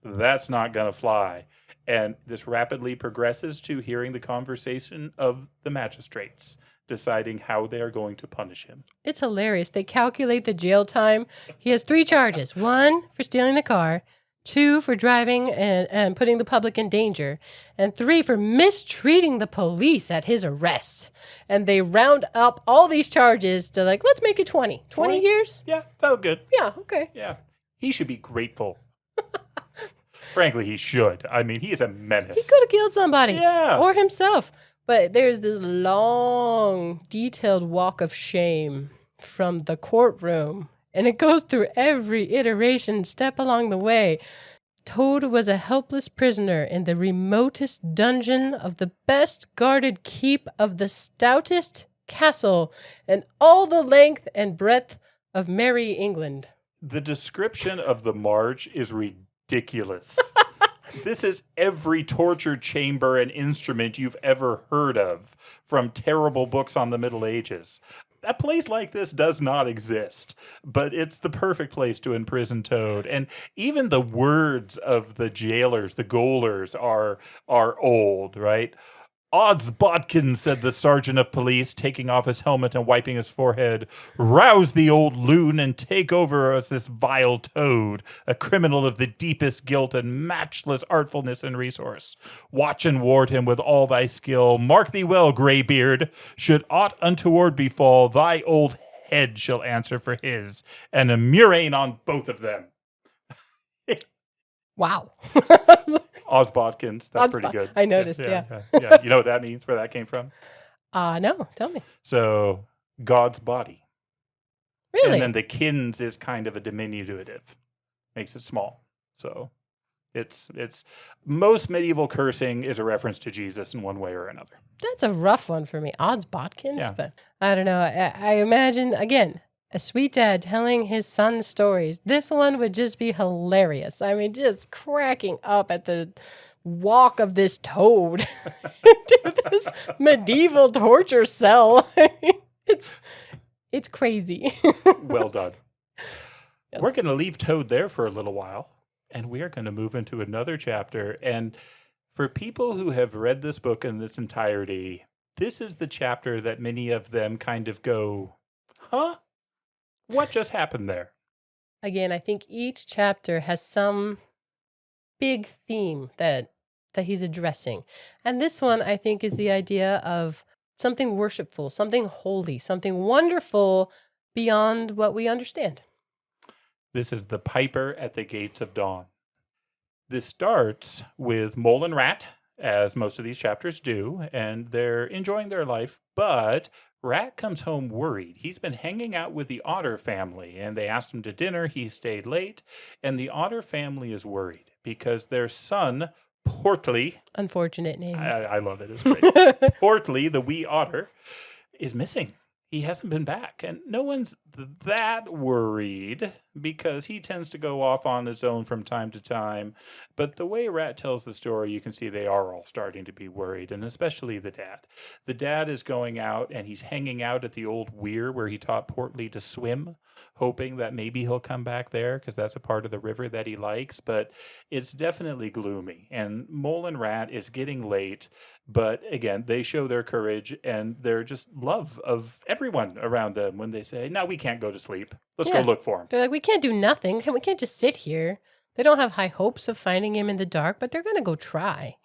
That's not going to fly. And this rapidly progresses to hearing the conversation of the magistrates, deciding how they are going to punish him. It's hilarious. They calculate the jail time. He has 3 charges. 1 for stealing the car, 2 for driving and putting the public in danger, and 3 for mistreating the police at his arrest. And they round up all these charges to, like, let's make it 20. 20 years? Yeah, that'll good. Yeah, okay. Yeah. He should be grateful. Frankly, he should. I mean, he is a menace. He could have killed somebody. Yeah. Or himself. But there's this long, detailed walk of shame from the courtroom. And it goes through every iteration, step along the way. Toad was a helpless prisoner in the remotest dungeon of the best guarded keep of the stoutest castle and all the length and breadth of merry England. The description of the march is ridiculous. This is every torture chamber and instrument you've ever heard of from terrible books on the Middle Ages. A place like this does not exist, but it's the perfect place to imprison Toad. And even the words of the jailers, the gaolers, are old, right? "Odds bodkin," said the sergeant of police, taking off his helmet and wiping his forehead. "Rouse the old loon and take over as this vile Toad, a criminal of the deepest guilt and matchless artfulness and resource. Watch and ward him with all thy skill. Mark thee well, greybeard. Should aught untoward befall, thy old head shall answer for his, and a murrain on both of them." Wow. Osbodkins. That's pretty good. I noticed, yeah. You know what that means, where that came from? No, tell me. So, God's body. Really? And then the kins is kind of a diminutive. Makes it small. So, it's most medieval cursing is a reference to Jesus in one way or another. That's a rough one for me. Odds bodkins? Yeah. But I don't know. I imagine, again, a sweet dad telling his son stories. This one would just be hilarious. I mean, just cracking up at the walk of this Toad into this medieval torture cell. It's crazy. Well done. Yes. We're going to leave Toad there for a little while, and we are going to move into another chapter. And for people who have read this book in its entirety, this is the chapter that many of them kind of go, huh? What just happened there? Again, I think each chapter has some big theme that he's addressing. And this one, I think, is the idea of something worshipful, something holy, something wonderful beyond what we understand. This is the Piper at the Gates of Dawn. This starts with Mole and Rat, as most of these chapters do, and they're enjoying their life, but Rat comes home worried. He's been hanging out with the Otter family, and they asked him to dinner. He stayed late, and the Otter family is worried because their son, Portly, Unfortunate name. I love it, it's great. Portly, the wee otter, is missing. He hasn't been back, and no one's that worried because he tends to go off on his own from time to time. But the way Rat tells the story, you can see they are all starting to be worried, and especially the dad. The dad is going out, and he's hanging out at the old weir where he taught Portly to swim, hoping that maybe he'll come back there because that's a part of the river that he likes. But it's definitely gloomy, and Mole and Rat is getting late. But again, they show their courage and their just love of everyone around them when they say, "No, we can't go to sleep. Let's go look for him." They're like, we can't do nothing. We can't just sit here. They don't have high hopes of finding him in the dark, but they're going to go try.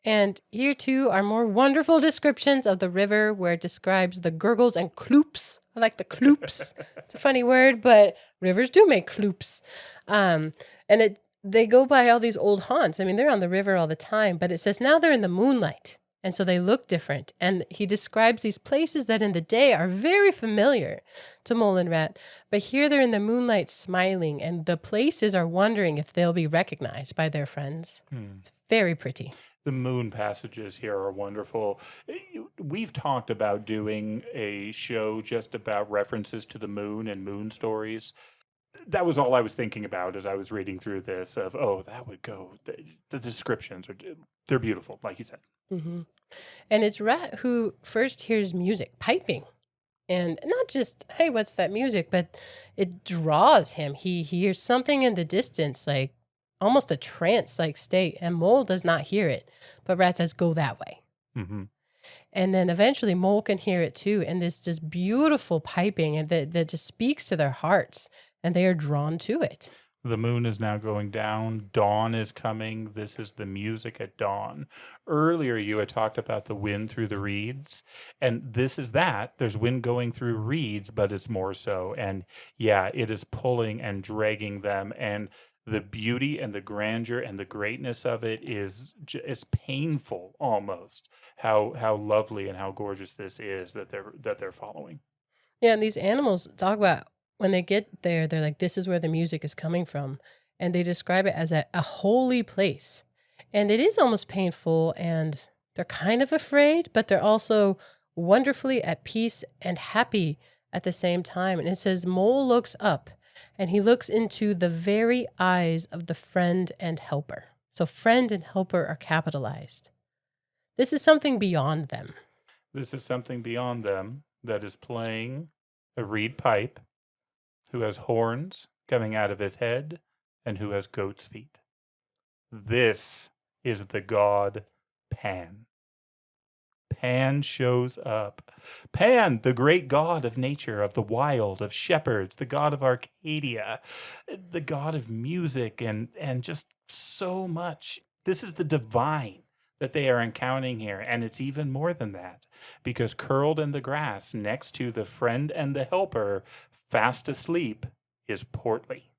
And here, too, are more wonderful descriptions of the river where it describes the gurgles and kloops. I like the kloops. It's a funny word, but rivers do make kloops. And they go by all these old haunts. I mean, they're on the river all the time, but it says now they're in the moonlight. And so they look different. And he describes these places that in the day are very familiar to Mole and Rat. But here they're in the moonlight smiling, and the places are wondering if they'll be recognized by their friends. It's very pretty. The moon passages here are wonderful. We've talked about doing a show just about references to the moon and moon stories. That was all I was thinking about as I was reading through this of, oh, that would go. The descriptions they're beautiful, like you said. Mm-hmm. And it's Rat who first hears music, piping. And not just, hey, what's that music? But it draws him. He hears something in the distance, like almost a trance-like state. And Mole does not hear it. But Rat says, go that way. Mm-hmm. And then eventually Mole can hear it too. And this just beautiful piping and that just speaks to their hearts. And they are drawn to it. The moon is now going down. Dawn is coming. This is the music at dawn. Earlier, you had talked about the wind through the reeds. And this is that. There's wind going through reeds, but it's more so. And yeah, it is pulling and dragging them. And the beauty and the grandeur and the greatness of it is painful almost. How lovely and how gorgeous this is that they're following. Yeah, and these animals talk about when they get there, they're like, this is where the music is coming from. And they describe it as a holy place. And it is almost painful, and they're kind of afraid, but they're also wonderfully at peace and happy at the same time. And it says, Mole looks up, and he looks into the very eyes of the friend and helper. So friend and helper are capitalized. This is something beyond them. This is something beyond them that is playing a reed pipe, who has horns coming out of his head, and who has goat's feet. This is the god Pan. Pan shows up. Pan, the great god of nature, of the wild, of shepherds, the god of Arcadia, the god of music, and just so much. This is the divine that they are encountering here, and it's even more than that, because curled in the grass next to the friend and the helper, fast asleep, is Portly.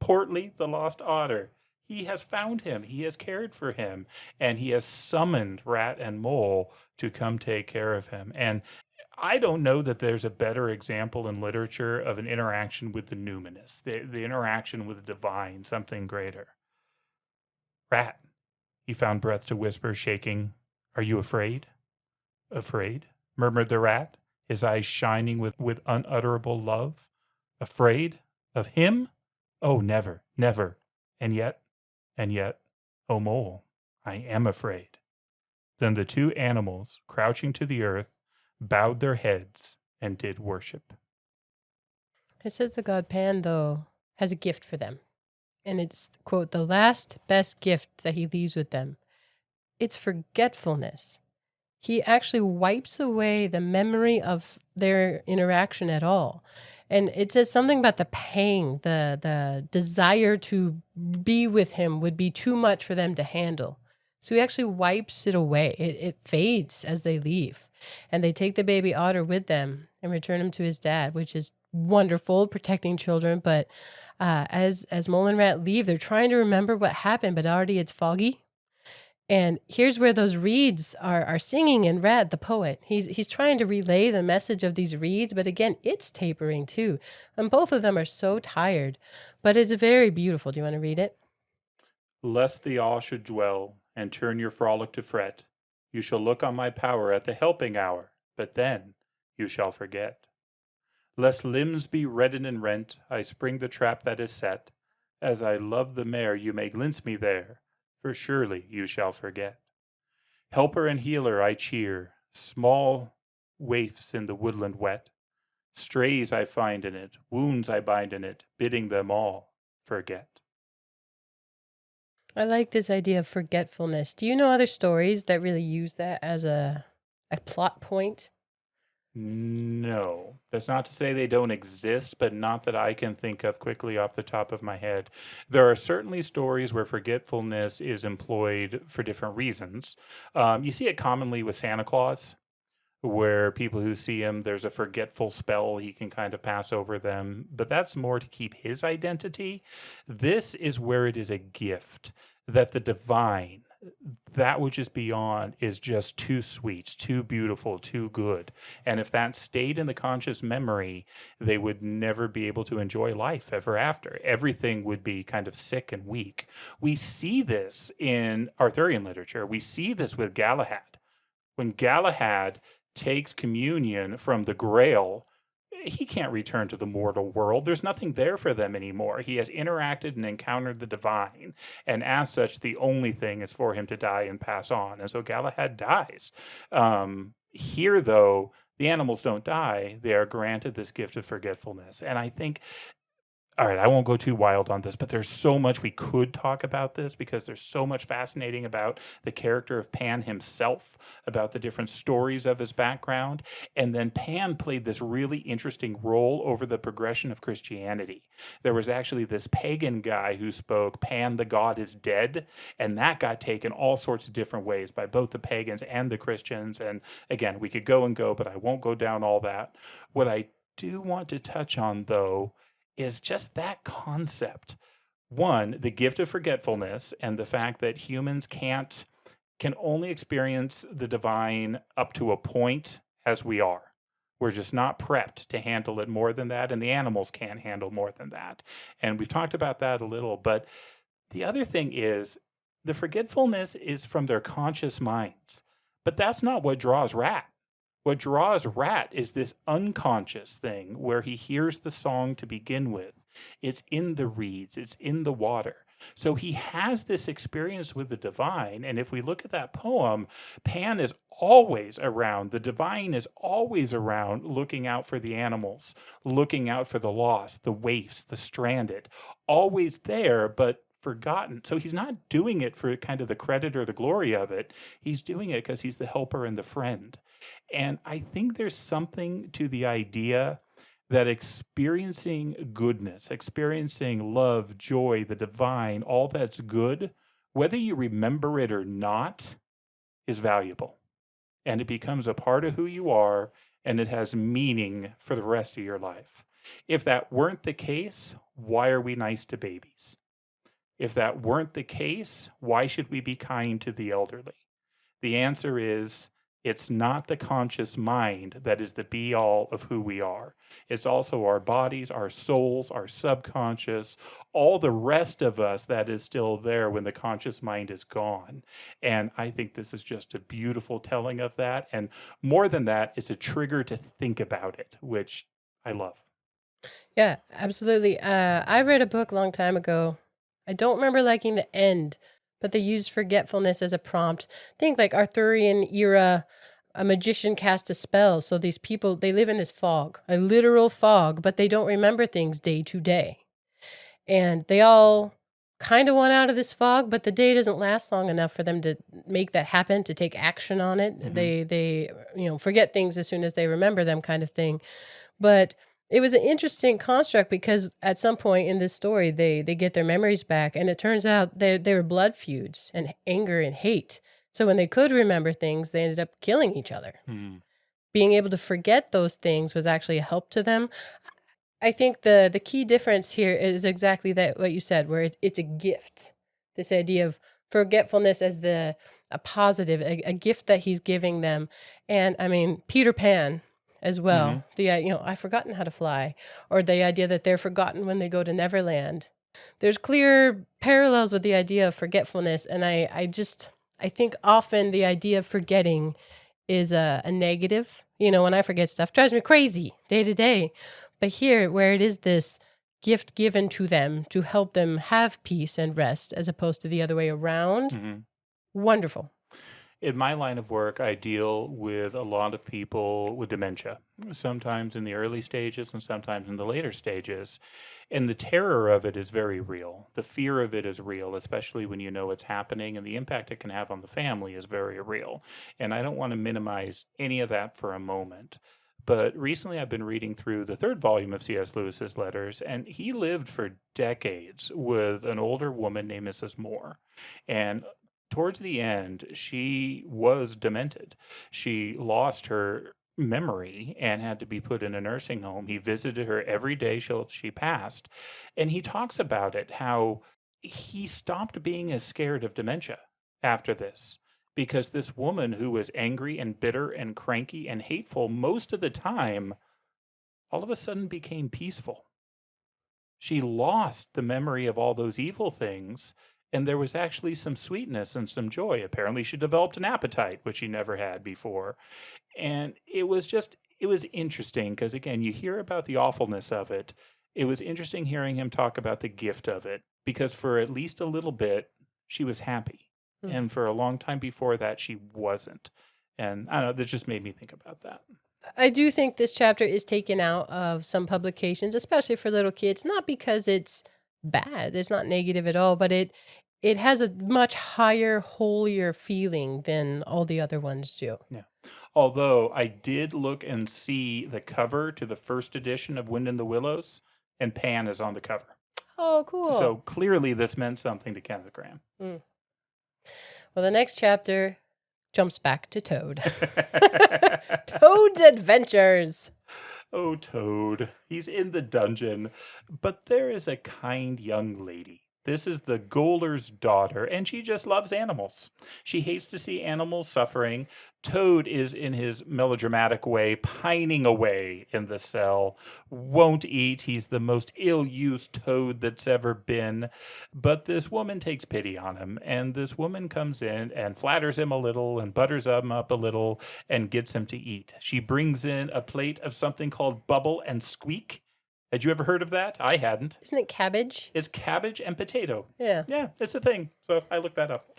Portly, the lost otter. He has found him. He has cared for him. And he has summoned Rat and Mole to come take care of him. And I don't know that there's a better example in literature of an interaction with the numinous, the interaction with the divine, something greater. Rat, he found breath to whisper, shaking, "Are you afraid?" "Afraid?" murmured the rat, his eyes shining with unutterable love. "Afraid? Of him? Oh, never, never. And yet, oh Mole, I am afraid." Then the two animals, crouching to the earth, bowed their heads and did worship. It says the god Pan, though, has a gift for them. And it's, quote, the last best gift that he leaves with them. It's forgetfulness. He actually wipes away the memory of their interaction at all. And it says something about the pang, the desire to be with him would be too much for them to handle. So he actually wipes it away. It fades as they leave. And they take the baby otter with them and return him to his dad, which is wonderful, protecting children. But as Mole and Rat leave, they're trying to remember what happened, but already it's foggy. And here's where those reeds are singing, and Rat, the poet, he's trying to relay the message of these reeds, but again, it's tapering too. And both of them are so tired, but it's very beautiful. Do you want to read it? "Lest the awe should dwell, and turn your frolic to fret, you shall look on my power at the helping hour, but then you shall forget. Lest limbs be reddened and rent, I spring the trap that is set. As I love the mare, you may glimpse me there, for surely you shall forget. Helper and healer I cheer, small waifs in the woodland wet. Strays I find in it, wounds I bind in it, bidding them all forget." I like this idea of forgetfulness. Do you know other stories that really use that as a plot point? No, that's not to say they don't exist, but not that I can think of quickly off the top of my head. There are certainly stories where forgetfulness is employed for different reasons. You see it commonly with Santa Claus. where people who see him, there's a forgetful spell he can kind of pass over them, but that's more to keep his identity. This is where it is a gift that the divine, that which is beyond, is just too sweet, too beautiful, too good. And if that stayed in the conscious memory, they would never be able to enjoy life ever after. Everything would be kind of sick and weak. We see this in Arthurian literature. We see this with Galahad. When Galahad takes communion from the Grail, he can't return to the mortal world. There's nothing there for them anymore. He has interacted and encountered the divine, and as such, the only thing is for him to die and pass on. And so Galahad dies. Here, though, the animals don't die. They are granted this gift of forgetfulness. And I think, all right, I won't go too wild on this, but there's so much we could talk about this, because there's so much fascinating about the character of Pan himself, about the different stories of his background. And then Pan played this really interesting role over the progression of Christianity. There was actually this pagan guy who spoke, "Pan the god is dead," and that got taken all sorts of different ways by both the pagans and the Christians. And again, we could go and go, but I won't go down all that. What I do want to touch on, though, is just that concept. One, the gift of forgetfulness, and the fact that humans can only experience the divine up to a point as we are. We're just not prepped to handle it more than that, and the animals can't handle more than that. And we've talked about that a little, but the other thing is the forgetfulness is from their conscious minds. But that's not what draws Rat. What draws Rat is this unconscious thing where he hears the song to begin with. It's in the reeds, it's in the water. So he has this experience with the divine. And if we look at that poem, Pan is always around. The divine is always around, looking out for the animals, looking out for the lost, the waifs, the stranded, always there, but forgotten. So he's not doing it for kind of the credit or the glory of it. He's doing it because he's the helper and the friend. And I think there's something to the idea that experiencing goodness, experiencing love, joy, the divine, all that's good, whether you remember it or not, is valuable. And it becomes a part of who you are, and it has meaning for the rest of your life. If that weren't the case, why are we nice to babies? If that weren't the case, why should we be kind to the elderly? The answer is, it's not the conscious mind that is the be-all of who we are. It's also our bodies, our souls, our subconscious, all the rest of us that is still there when the conscious mind is gone. And I think this is just a beautiful telling of that. And more than that, it's a trigger to think about it, which I love. Yeah, absolutely. I read a book a long time ago. I don't remember liking the end, but they used forgetfulness as a prompt. Think like Arthurian era, a magician cast a spell. So these people, they live in this fog, a literal fog, but they don't remember things day to day. And they all kind of want out of this fog, but the day doesn't last long enough for them to make that happen, to take action on it. Mhm. They forget things as soon as they remember them, kind of thing. But it was an interesting construct because at some point in this story, they get their memories back, and it turns out they were blood feuds and anger and hate. So when they could remember things, they ended up killing each other. Mm. Being able to forget those things was actually a help to them. I think the key difference here is exactly that what you said, where it's a gift. This idea of forgetfulness as a positive, a gift that he's giving them. And I mean, Peter Pan as well. I've forgotten how to fly, or the idea that they're forgotten when they go to Neverland. There's clear parallels with the idea of forgetfulness. And I think often the idea of forgetting is a negative. When I forget stuff, it drives me crazy day to day. But here, where it is this gift given to them to help them have peace and rest, as opposed to the other way around, wonderful. In my line of work, I deal with a lot of people with dementia, sometimes in the early stages and sometimes in the later stages. And the terror of it is very real. The fear of it is real, especially when you know it's happening, and the impact it can have on the family is very real. And I don't want to minimize any of that for a moment. But recently I've been reading through the third volume of C.S. Lewis's letters, and he lived for decades with an older woman named Mrs. Moore. And towards the end, she was demented. She lost her memory and had to be put in a nursing home. He visited her every day till she passed. And he talks about it, how he stopped being as scared of dementia after this. Because this woman who was angry and bitter and cranky and hateful most of the time, all of a sudden became peaceful. She lost the memory of all those evil things, and there was actually some sweetness and some joy. Apparently, she developed an appetite, which she never had before. And it was interesting because, again, you hear about the awfulness of it. It was interesting hearing him talk about the gift of it, because for at least a little bit, she was happy. And for a long time before that, she wasn't. And I don't know, that just made me think about that. I do think this chapter is taken out of some publications, especially for little kids, not because it's bad. It's not negative at all, but it has a much higher, holier feeling than all the other ones do. Yeah. Although I did look and see the cover to the first edition of Wind in the Willows, and Pan is on the cover. Oh, cool. So clearly this meant something to Kenneth Grahame. Well, the next chapter jumps back to Toad. Toad's adventures. Oh, Toad. He's in the dungeon, but there is a kind young lady. This is the Goler's daughter, and she just loves animals. She hates to see animals suffering. Toad is, in his melodramatic way, pining away in the cell. Won't eat. He's the most ill-used Toad that's ever been. But this woman takes pity on him, and this woman comes in and flatters him a little and butters him up a little and gets him to eat. She brings in a plate of something called Bubble and Squeak. Had you ever heard of that? I hadn't. Isn't it cabbage? It's cabbage and potato. Yeah. Yeah, it's a thing. So I looked that up.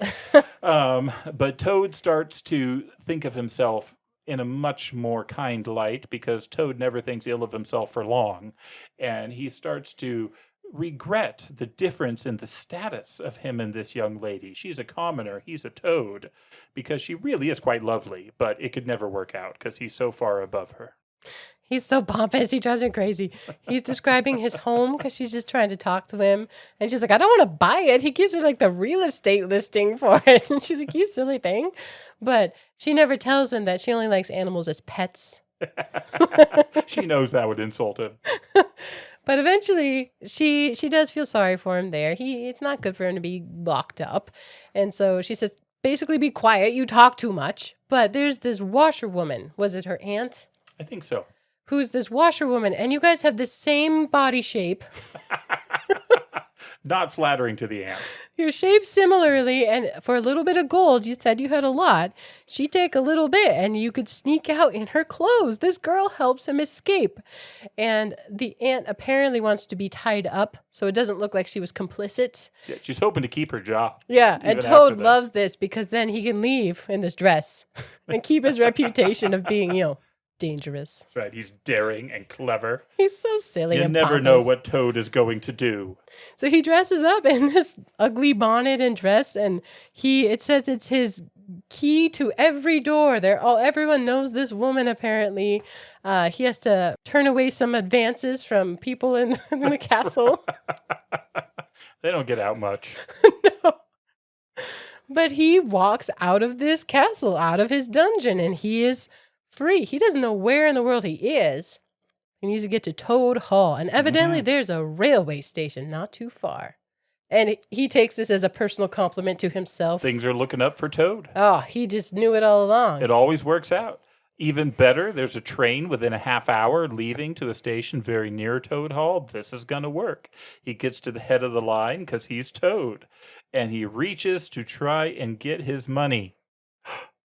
But Toad starts to think of himself in a much more kind light, because Toad never thinks ill of himself for long. And he starts to regret the difference in the status of him and this young lady. She's a commoner. He's a Toad, because she really is quite lovely, but it could never work out because he's so far above her. He's so pompous. He drives me crazy. He's describing his home because she's just trying to talk to him. And she's like, I don't want to buy it. He gives her like the real estate listing for it. And she's like, you silly thing. But she never tells him that she only likes animals as pets. She knows that would insult him. But eventually she does feel sorry for him there. It's not good for him to be locked up. And so she says, basically be quiet. You talk too much. But there's this washerwoman. Was it her aunt? I think so. Who's this washerwoman, and you guys have the same body shape. Not flattering to the aunt. You're shaped similarly, and for a little bit of gold, you said you had a lot. She'd take a little bit, and you could sneak out in her clothes. This girl helps him escape. And the aunt apparently wants to be tied up, so it doesn't look like she was complicit. Yeah, she's hoping to keep her job. Yeah, and Toad loves this because then he can leave in this dress and keep his reputation of being, dangerous. That's right. He's daring and clever. He's so silly. You and never pompous. know what Toad is going to do. So he dresses up in this ugly bonnet and dress, and it says it's his key to every door. Everyone knows this woman. Apparently, he has to turn away some advances from people in the castle. They don't get out much. No. But he walks out of this castle, out of his dungeon, and he is free. He doesn't know where in the world he is. He needs to get to Toad Hall. And evidently there's a railway station not too far. And he takes this as a personal compliment to himself. Things are looking up for Toad. Oh, he just knew it all along. It always works out. Even better, there's a train within a half hour leaving to a station very near Toad Hall. This is going to work. He gets to the head of the line because he's Toad. And he reaches to try and get his money.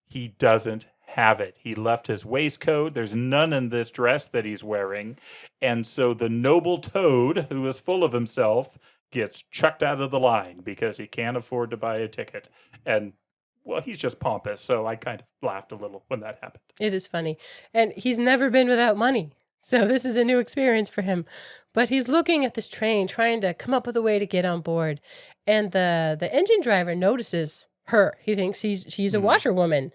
He doesn't have it. He left his waistcoat. There's none in this dress that he's wearing. And so the noble Toad, who is full of himself, gets chucked out of the line because he can't afford to buy a ticket. And, well, he's just pompous. So I kind of laughed a little when that happened. It is funny. And he's never been without money. So this is a new experience for him. But he's looking at this train, trying to come up with a way to get on board. And the engine driver notices her. He thinks she's a washerwoman.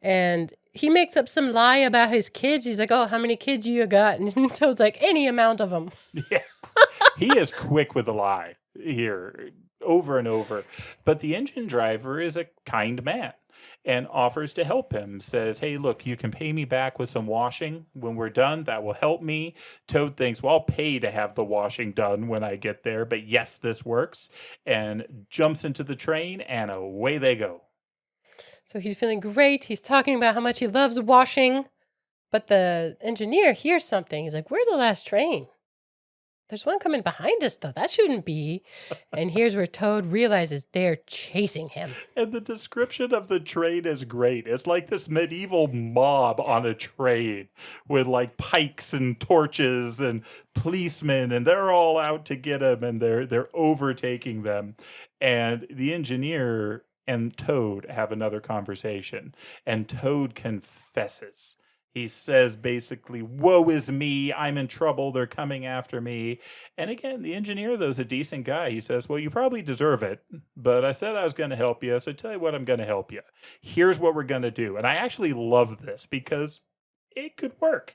And he makes up some lie about his kids. He's like, oh, how many kids you got? And Toad's like, any amount of them. Yeah. He is quick with a lie here. over and over. But the engine driver is a kind man and offers to help him. Says, hey, look, you can pay me back with some washing when we're done. That will help me. Toad thinks, well, I'll pay to have the washing done when I get there. But yes, this works. And jumps into the train and away they go. So he's feeling great. He's talking about how much he loves washing. But the engineer hears something. He's like, where's the last train? There's one coming behind us, though. That shouldn't be. And here's where Toad realizes they're chasing him. And the description of the train is great. It's like this medieval mob on a train with like pikes and torches and policemen, and they're all out to get him, and they're overtaking them. And the engineer and Toad have another conversation, and Toad confesses. He says basically, woe is me, I'm in trouble, they're coming after me. And again, the engineer, though, is a decent guy. He says, well, you probably deserve it, but I said I was going to help you, so I tell you what, I'm going to help you. Here's what we're going to do. And I actually love this because it could work.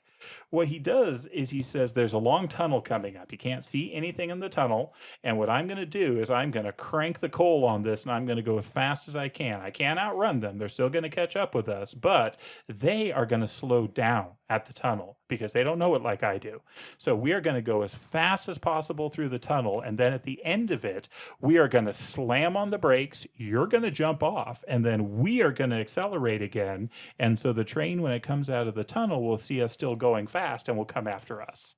What he does is he says there's a long tunnel coming up. You can't see anything in the tunnel. And what I'm going to do is I'm going to crank the coal on this, and I'm going to go as fast as I can. I can't outrun them. They're still going to catch up with us, but they are going to slow down at the tunnel because they don't know it like I do. So we are going to go as fast as possible through the tunnel. And then at the end of it, we are going to slam on the brakes. You're going to jump off, and then we are going to accelerate again. And so the train, when it comes out of the tunnel, will see us still going fast and will come after us.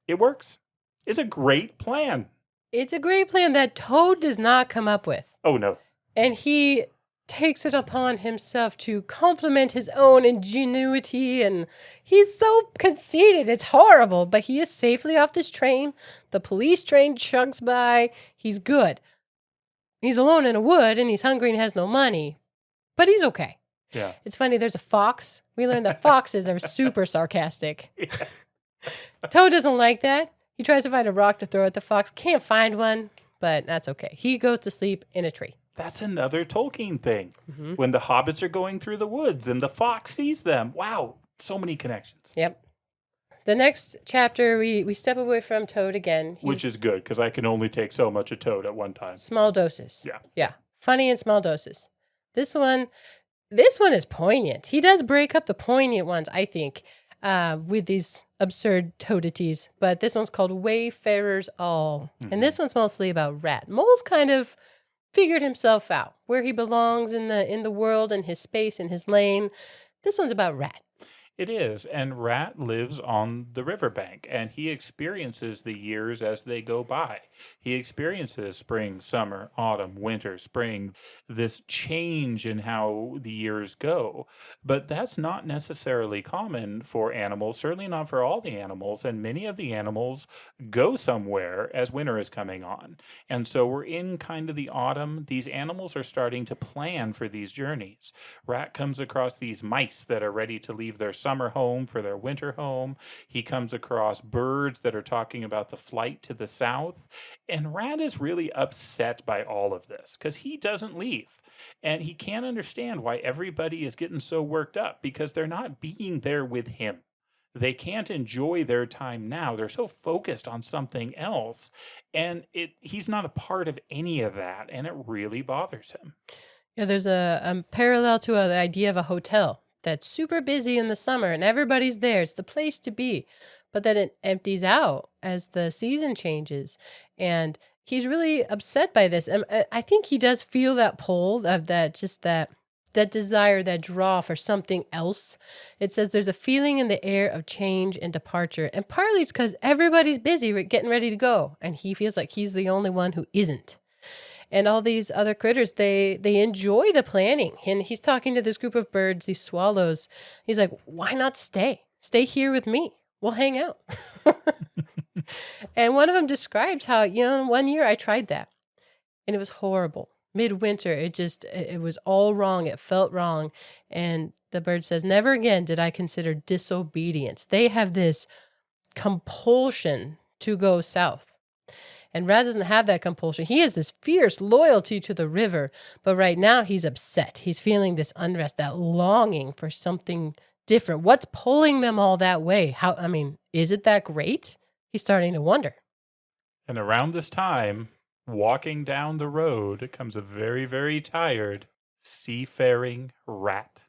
It works. It's a great plan. It's a great plan that Toad does not come up with. Oh, no. And he takes it upon himself to compliment his own ingenuity, and he's so conceited. It's horrible, but he is safely off this train. The police train chugs by. He's good. He's alone in a wood, and he's hungry and has no money, but he's okay. Yeah. It's funny, there's a fox. We learned that foxes are super sarcastic. Yes. Toad doesn't like that. He tries to find a rock to throw at the fox. Can't find one, but that's okay. He goes to sleep in a tree. That's another Tolkien thing. Mm-hmm. When the hobbits are going through the woods and the fox sees them. Wow, so many connections. Yep. The next chapter, we step away from Toad again. Which is good, because I can only take so much of Toad at one time. Small doses. Yeah. Yeah. Funny in small doses. This one is poignant. He does break up the poignant ones, I think, with these absurd toadities. But this one's called Wayfarers All. Mm-hmm. And this one's mostly about Rat. Mole's kind of figured himself out, where he belongs in the world and his space and his lane. This one's about Rat. It is, and Rat lives on the riverbank, and he experiences the years as they go by. He experiences spring, summer, autumn, winter, spring, this change in how the years go. But that's not necessarily common for animals, certainly not for all the animals, and many of the animals go somewhere as winter is coming on. And so we're in kind of the autumn. These animals are starting to plan for these journeys. Rat comes across these mice that are ready to leave their summer home for their winter home. He comes across birds that are talking about the flight to the south. And Rat is really upset by all of this because he doesn't leave. And he can't understand why everybody is getting so worked up because they're not being there with him. They can't enjoy their time now. They're so focused on something else. And he's not a part of any of that. And it really bothers him. Yeah, there's a parallel to the idea of a hotel that's super busy in the summer and everybody's there. It's the place to be. But then it empties out as the season changes. And he's really upset by this. And I think he does feel that pull of that desire, that draw for something else. It says there's a feeling in the air of change and departure. And partly it's because everybody's busy getting ready to go. And he feels like he's the only one who isn't. And all these other critters, they enjoy the planning. And he's talking to this group of birds, these swallows. He's like, why not stay? Stay here with me. We'll hang out. And one of them describes how, one year I tried that. And it was horrible. Midwinter, it was all wrong. It felt wrong. And the bird says, never again did I consider disobedience. They have this compulsion to go south. And Rat doesn't have that compulsion. He has this fierce loyalty to the river. But right now he's upset. He's feeling this unrest, that longing for something different. What's pulling them all that way? Is it that great? He's starting to wonder. And around this time, Walking down the road comes a very, very tired seafaring rat.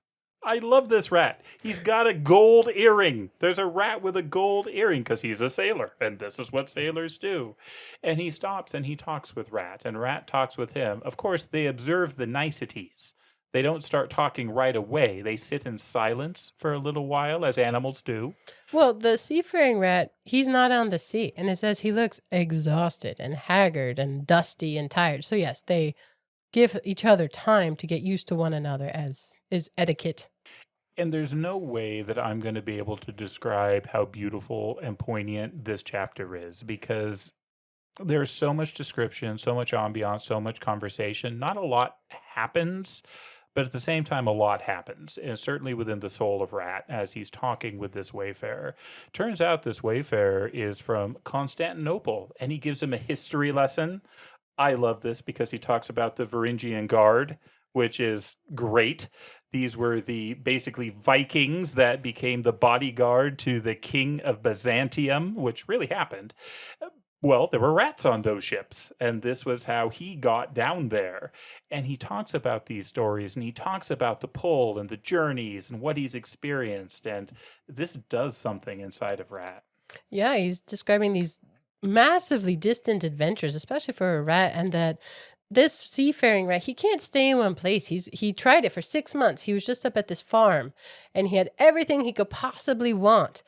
I love this rat. He's got a gold earring. There's a rat with a gold earring because he's a sailor, and this is what sailors do. And he stops and he talks with Rat, and Rat talks with him. Of course, they observe the niceties. They don't start talking right away. They sit in silence for a little while, as animals do. Well, the seafaring rat, he's not on the sea. And it says he looks exhausted and haggard and dusty and tired. So, yes, they give each other time to get used to one another, as is etiquette. And there's no way that I'm going to be able to describe how beautiful and poignant this chapter is, because there's so much description, so much ambiance, so much conversation. Not a lot happens, but at the same time, a lot happens, and certainly within the soul of Rat as he's talking with this wayfarer. Turns out this wayfarer is from Constantinople, and he gives him a history lesson. I love this because he talks about the Varangian Guard, which is great. These were the basically Vikings that became the bodyguard to the king of Byzantium, which really happened. Well, there were rats on those ships, and this was how he got down there. And he talks about these stories, and he talks about the pull and the journeys and what he's experienced. And this does something inside of Rat. Yeah, he's describing these massively distant adventures, especially for a rat, and that this seafaring rat, he can't stay in one place. He tried it for 6 months. He was just up at this farm, and he had everything he could possibly want,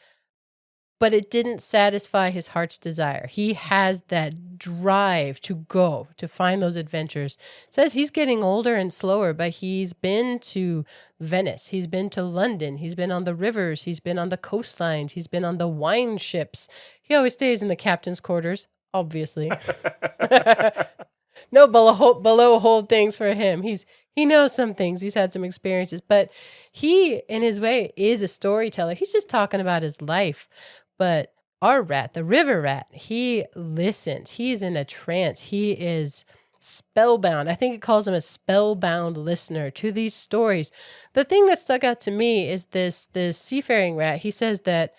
but it didn't satisfy his heart's desire. He has that drive to go, to find those adventures. It says he's getting older and slower, but he's been to Venice. He's been to London. He's been on the rivers. He's been on the coastlines. He's been on the wine ships. He always stays in the captain's quarters, obviously. No below hold things for him. He knows some things. He's had some experiences, but he, in his way, is a storyteller. He's just talking about his life. But our rat, the river rat, he listens. He's in a trance. He is spellbound. I think it calls him a spellbound listener to these stories. The thing that stuck out to me is this seafaring rat. He says that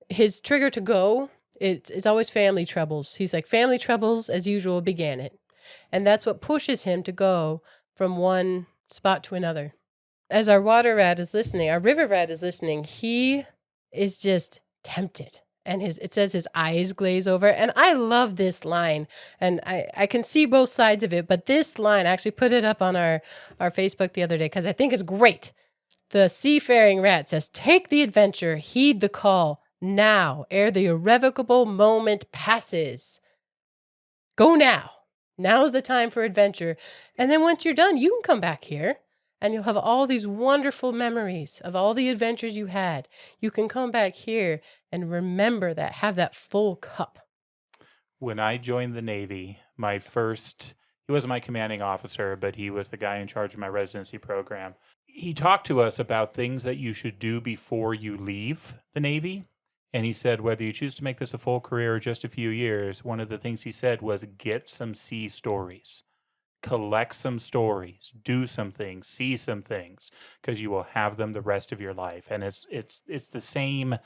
his trigger to go, it's always family troubles. He's like, family troubles as usual began it. And that's what pushes him to go from one spot to another. As our water rat is listening, our river rat is listening, he is just tempted. And it says his eyes glaze over. And I love this line. And I can see both sides of it. But this line, I actually put it up on our Facebook the other day because I think it's great. The seafaring rat says, take the adventure, heed the call, now, ere the irrevocable moment passes. Go now. Now's the time for adventure. And then once you're done, you can come back here and you'll have all these wonderful memories of all the adventures you had. You can come back here and remember that, have that full cup. When I joined the Navy, he wasn't my commanding officer, but he was the guy in charge of my residency program. He talked to us about things that you should do before you leave the Navy. And he said, whether you choose to make this a full career or just a few years, one of the things he said was get some sea stories, collect some stories, do some things, see some things, because you will have them the rest of your life. And it's the same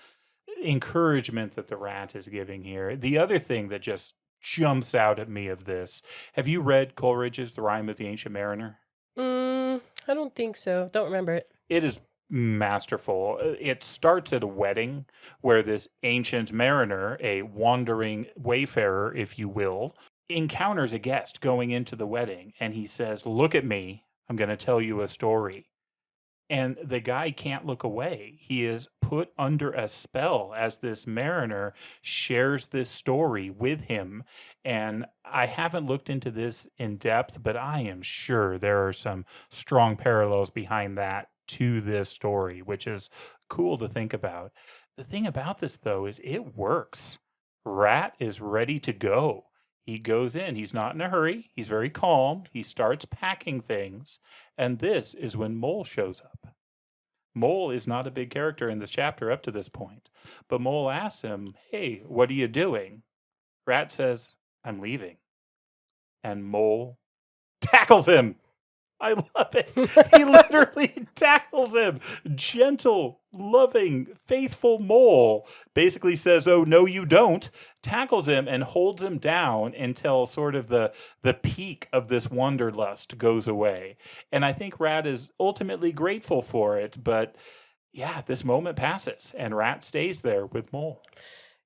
encouragement that the rat is giving here. The other thing that just jumps out at me of this, have you read Coleridge's The Rime of the Ancient Mariner? I don't think so. Don't remember it. It is masterful. It starts at a wedding where this ancient mariner, a wandering wayfarer, if you will, encounters a guest going into the wedding, and he says, look at me, I'm going to tell you a story. And the guy can't look away. He is put under a spell as this mariner shares this story with him. And I haven't looked into this in depth, but I am sure there are some strong parallels behind that to this story, which is cool to think about. The thing about this, though, is it works. Rat is ready to go. He goes in. He's not in a hurry. He's very calm. He starts packing things. And this is when Mole shows up. Mole is not a big character in this chapter up to this point. But Mole asks him, hey, what are you doing? Rat says, I'm leaving. And Mole tackles him. I love it. He literally tackles him. Gentle, loving, faithful mole basically says, "Oh, no, you don't." Tackles him and holds him down until sort of the peak of this wanderlust goes away. And I think Rat is ultimately grateful for it. But yeah, this moment passes and Rat stays there with Mole.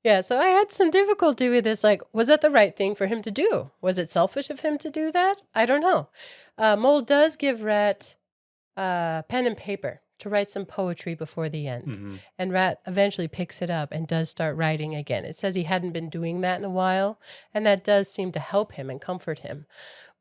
Yeah, so I had some difficulty with this. Like, was that the right thing for him to do? Was it selfish of him to do that? I don't know. Mole does give Rat pen and paper to write some poetry before the end. Mm-hmm. And Rat eventually picks it up and does start writing again. It says he hadn't been doing that in a while, and that does seem to help him and comfort him.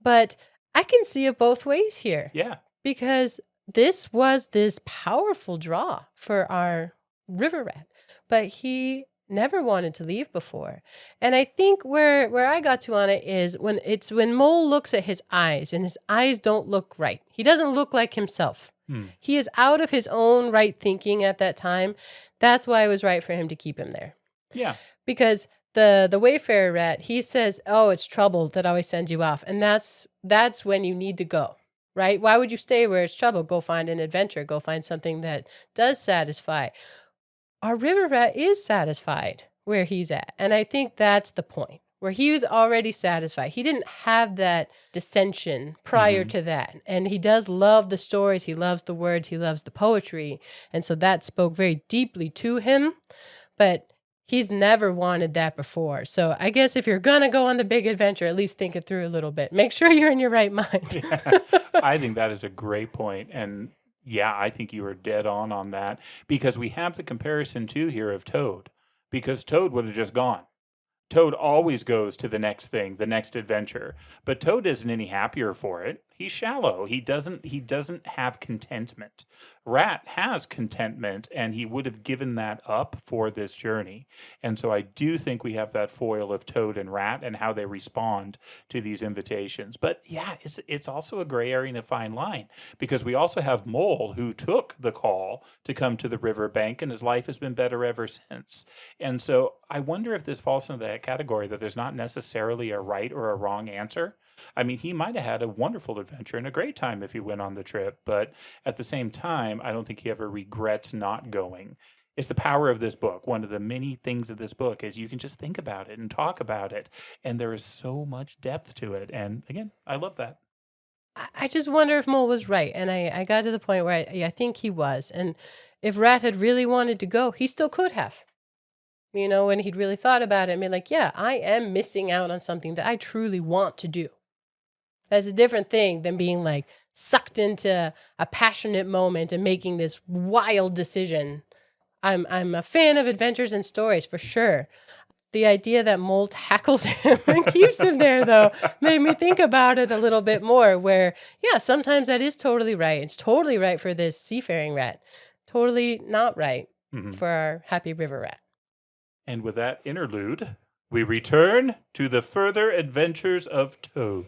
But I can see it both ways here. Yeah. Because this was this powerful draw for our river rat. But he never wanted to leave before. And I think where I got to on it is when Mole looks at his eyes and his eyes don't look right. He doesn't look like himself. He is out of his own right thinking at that time. That's why it was right for him to keep him there. Yeah. Because the Wayfarer rat, he says, "Oh, it's trouble that always sends you off." And that's when you need to go, right? Why would you stay where it's trouble? Go find an adventure. Go find something that does satisfy. Our river rat is satisfied where he's at. And I think that's the point, where he was already satisfied. He didn't have that dissension prior to that. And he does love the stories. He loves the words. He loves the poetry. And so that spoke very deeply to him. But he's never wanted that before. So I guess if you're going to go on the big adventure, at least think it through a little bit. Make sure you're in your right mind. Yeah. I think that is a great point. And yeah, I think you were dead on that, because we have the comparison too here of Toad, because Toad would have just gone. Toad always goes to the next thing, the next adventure, but Toad isn't any happier for it. He's shallow. He doesn't have contentment. Rat has contentment, and he would have given that up for this journey. And so I do think we have that foil of Toad and Rat and how they respond to these invitations. But yeah, it's also a gray area and a fine line, because we also have Mole, who took the call to come to the riverbank, and his life has been better ever since. And so I wonder if this falls into that category, that there's not necessarily a right or a wrong answer. I mean, he might have had a wonderful adventure and a great time if he went on the trip, but at the same time, I don't think he ever regrets not going. It's the power of this book. One of the many things of this book is you can just think about it and talk about it, and there is so much depth to it. And again, I love that. I just wonder if Mole was right. And I got to the point where I think he was. And if Rat had really wanted to go, he still could have. You know, when he'd really thought about it and been like, yeah, I am missing out on something that I truly want to do. That's a different thing than being like sucked into a passionate moment and making this wild decision. I'm a fan of adventures and stories for sure. The idea that Mole tackles him and keeps him there, though, made me think about it a little bit more, where, yeah, sometimes that is totally right. It's totally right for this seafaring rat. Totally not right for our happy river rat. And with that interlude, we return to the further adventures of Toad.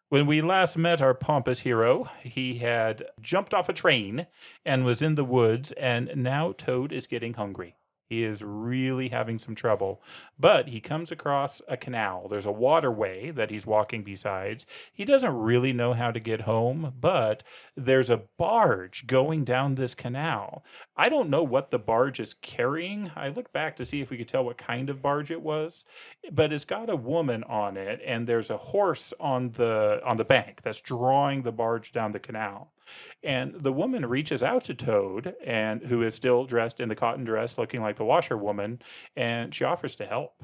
When we last met our pompous hero, he had jumped off a train and was in the woods, and now Toad is getting hungry. He is really having some trouble, but he comes across a canal. There's a waterway that he's walking beside. He doesn't really know how to get home, but there's a barge going down this canal. I don't know what the barge is carrying. I looked back to see if we could tell what kind of barge it was, but it's got a woman on it, and there's a horse on the bank that's drawing the barge down the canal. And the woman reaches out to Toad, and who is still dressed in the cotton dress looking like the washerwoman, and she offers to help.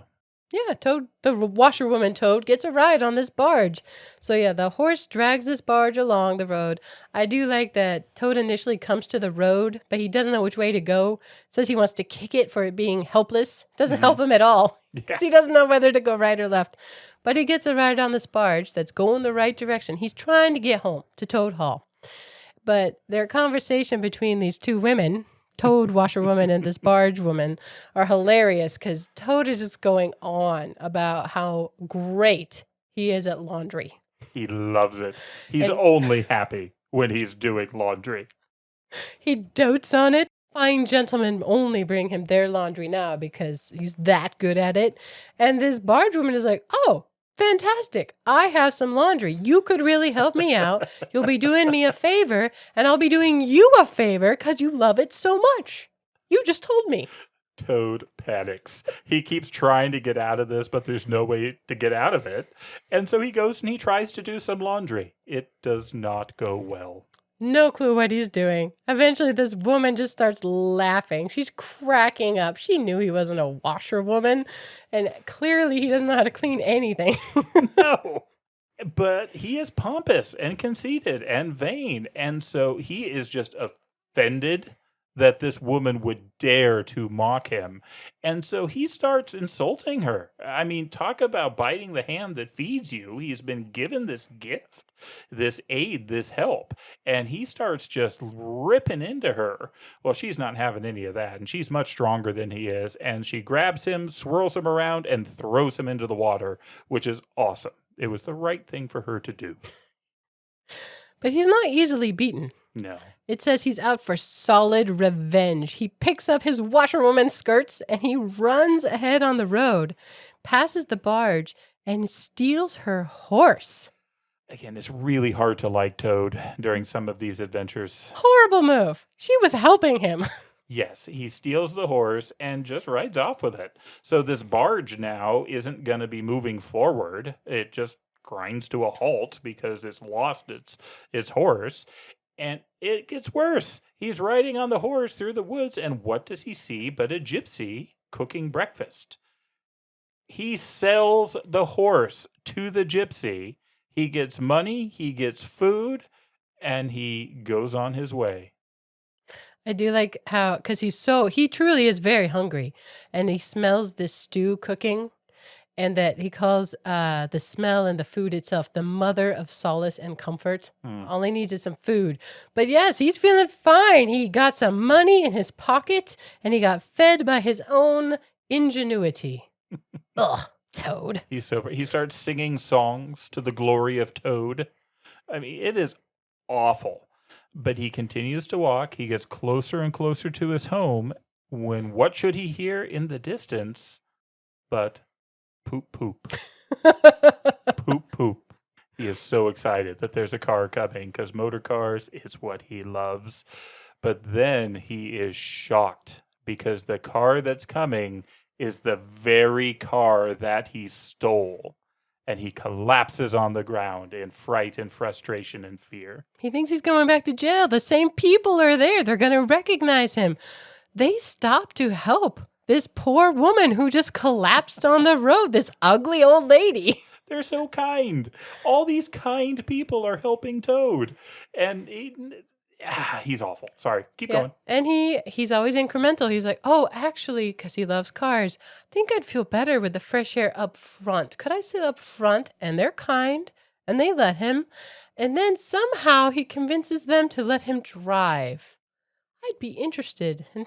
Yeah, Toad, the washerwoman Toad, gets a ride on this barge. So yeah, the horse drags this barge along the road. I do like that Toad initially comes to the road, but he doesn't know which way to go. Says he wants to kick it for it being helpless. Doesn't help him at all. Yeah. He doesn't know whether to go right or left. But he gets a ride on this barge that's going the right direction. He's trying to get home to Toad Hall. But their conversation between these two women, Toad washerwoman and this barge woman, are hilarious, because Toad is just going on about how great he is at laundry. He loves it. He's only happy when he's doing laundry. He dotes on it. Fine gentlemen only bring him their laundry now because he's that good at it. And this barge woman is like, oh, Fantastic. I have some laundry. You could really help me out. You'll be doing me a favor, and I'll be doing you a favor because you love it so much. You just told me. Toad panics. He keeps trying to get out of this, but there's no way to get out of it. And so he goes and he tries to do some laundry. It does not go well. No clue what he's doing. Eventually, this woman just starts laughing. She's cracking up. She knew he wasn't a washerwoman, and clearly he doesn't know how to clean anything. No. But he is pompous and conceited and vain. And so he is just offended that this woman would dare to mock him. And so he starts insulting her. I mean, talk about biting the hand that feeds you. He's been given this gift, this aid, this help, and he starts just ripping into her. Well, she's not having any of that, and she's much stronger than he is, and she grabs him, swirls him around, and throws him into the water, which is awesome. It was the right thing for her to do. But he's not easily beaten. No. It says he's out for solid revenge. He picks up his washerwoman skirts and he runs ahead on the road, passes the barge, and steals her horse. Again, it's really hard to like Toad during some of these adventures. Horrible move. She was helping him. Yes, he steals the horse and just rides off with it. So this barge now isn't going to be moving forward. It just grinds to a halt because it's lost its horse. And it gets worse. He's riding on the horse through the woods, and what does he see but a gypsy cooking breakfast? He sells the horse to the gypsy. He gets money, he gets food, and he goes on his way. I do like how, because he truly is very hungry, and he smells this stew cooking, and that he calls the smell and the food itself the mother of solace and comfort. All he needs is some food. But yes, he's feeling fine. He got some money in his pocket, and he got fed by his own ingenuity. Ugh, Toad. He's sober. He starts singing songs to the glory of Toad. I mean, it is awful. But he continues to walk. He gets closer and closer to his home when what should he hear in the distance but poop, poop. Poop, poop. He is so excited that there's a car coming because motor cars is what he loves. But then he is shocked because the car that's coming is the very car that he stole. And he collapses on the ground in fright and frustration and fear. He thinks he's going back to jail. The same people are there. They're going to recognize him. They stop to help this poor woman who just collapsed on the road, this ugly old lady. They're so kind. All these kind people are helping Toad. And he's awful. Sorry. Keep going. And he's always incremental. He's like, oh, actually, because he loves cars, I think I'd feel better with the fresh air up front. Could I sit up front? And they're kind, and they let him. And then somehow he convinces them to let him drive. I'd be interested in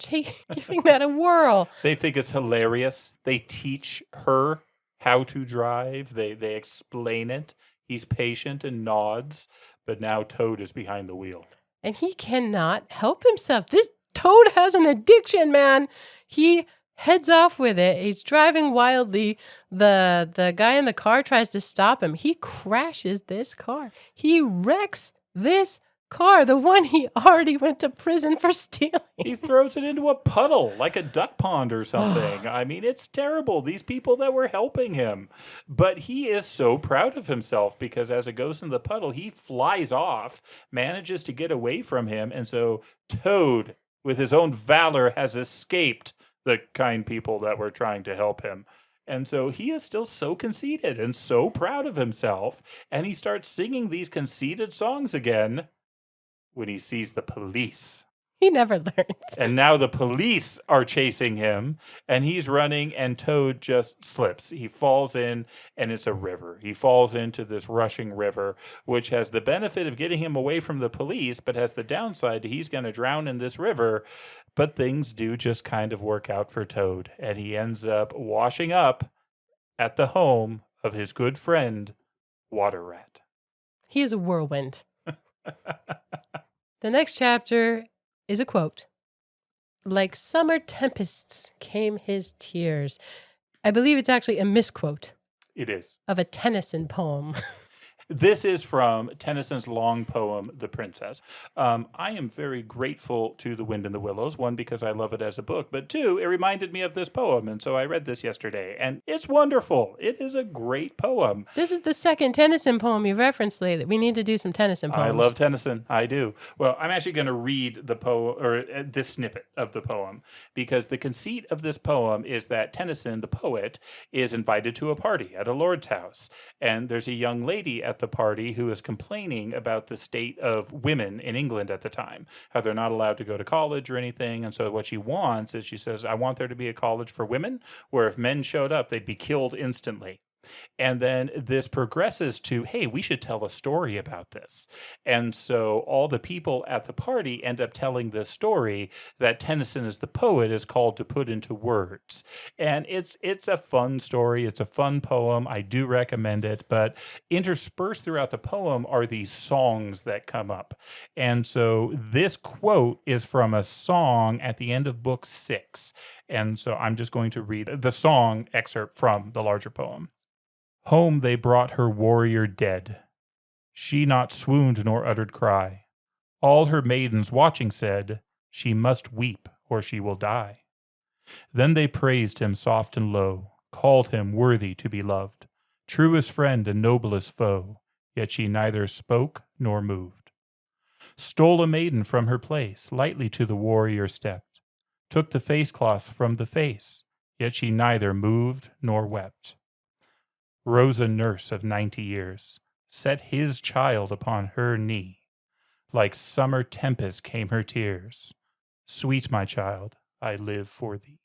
giving that a whirl. They think it's hilarious. They teach her how to drive. They explain it. He's patient and nods. But now Toad is behind the wheel. And he cannot help himself. This Toad has an addiction, man. He heads off with it. He's driving wildly. The guy in the car tries to stop him. He crashes this car. He wrecks this car, the one he already went to prison for stealing. He throws it into a puddle like a duck pond or something. I mean, it's terrible. These people that were helping him. But he is so proud of himself because as it goes in the puddle, he flies off, manages to get away from him. And so Toad, with his own valor, has escaped the kind people that were trying to help him. And so he is still so conceited and so proud of himself. And he starts singing these conceited songs again when he sees the police. He never learns. And now the police are chasing him, and he's running, and Toad just slips. He falls in, and it's a river. He falls into this rushing river, which has the benefit of getting him away from the police, but has the downside he's going to drown in this river. But things do just kind of work out for Toad, and he ends up washing up at the home of his good friend, Water Rat. He is a whirlwind. The next chapter is a quote. Like summer tempests came his tears. I believe it's actually a misquote. It is. of a Tennyson poem. This is from Tennyson's long poem, The Princess. I am very grateful to The Wind in the Willows, one, because I love it as a book, but two, it reminded me of this poem, and so I read this yesterday, and it's wonderful. It is a great poem. This is the second Tennyson poem you referenced lately. We need to do some Tennyson poems. I love Tennyson. I do. Well, I'm actually going to read the poem, or this snippet of the poem, because the conceit of this poem is that Tennyson, the poet, is invited to a party at a lord's house, and there's a young lady at the party who is complaining about the state of women in England at the time, how they're not allowed to go to college or anything. And so what she wants is, she says, I want there to be a college for women where if men showed up, they'd be killed instantly. And then this progresses to, hey, we should tell a story about this. And so all the people at the party end up telling this story that Tennyson, as the poet, is called to put into words. And it's a fun story. It's a fun poem. I do recommend it. But interspersed throughout the poem are these songs that come up. And so this quote is from a song at the end of book 6. And so I'm just going to read the song excerpt from the larger poem. Home they brought her warrior dead. She not swooned nor uttered cry. All her maidens watching said, she must weep or she will die. Then they praised him soft and low, called him worthy to be loved, truest friend and noblest foe, yet she neither spoke nor moved. Stole a maiden from her place, lightly to the warrior stepped, took the face cloth from the face, yet she neither moved nor wept. Rose a nurse of 90 years, set his child upon her knee. Like summer tempest came her tears. Sweet my child, I live for thee.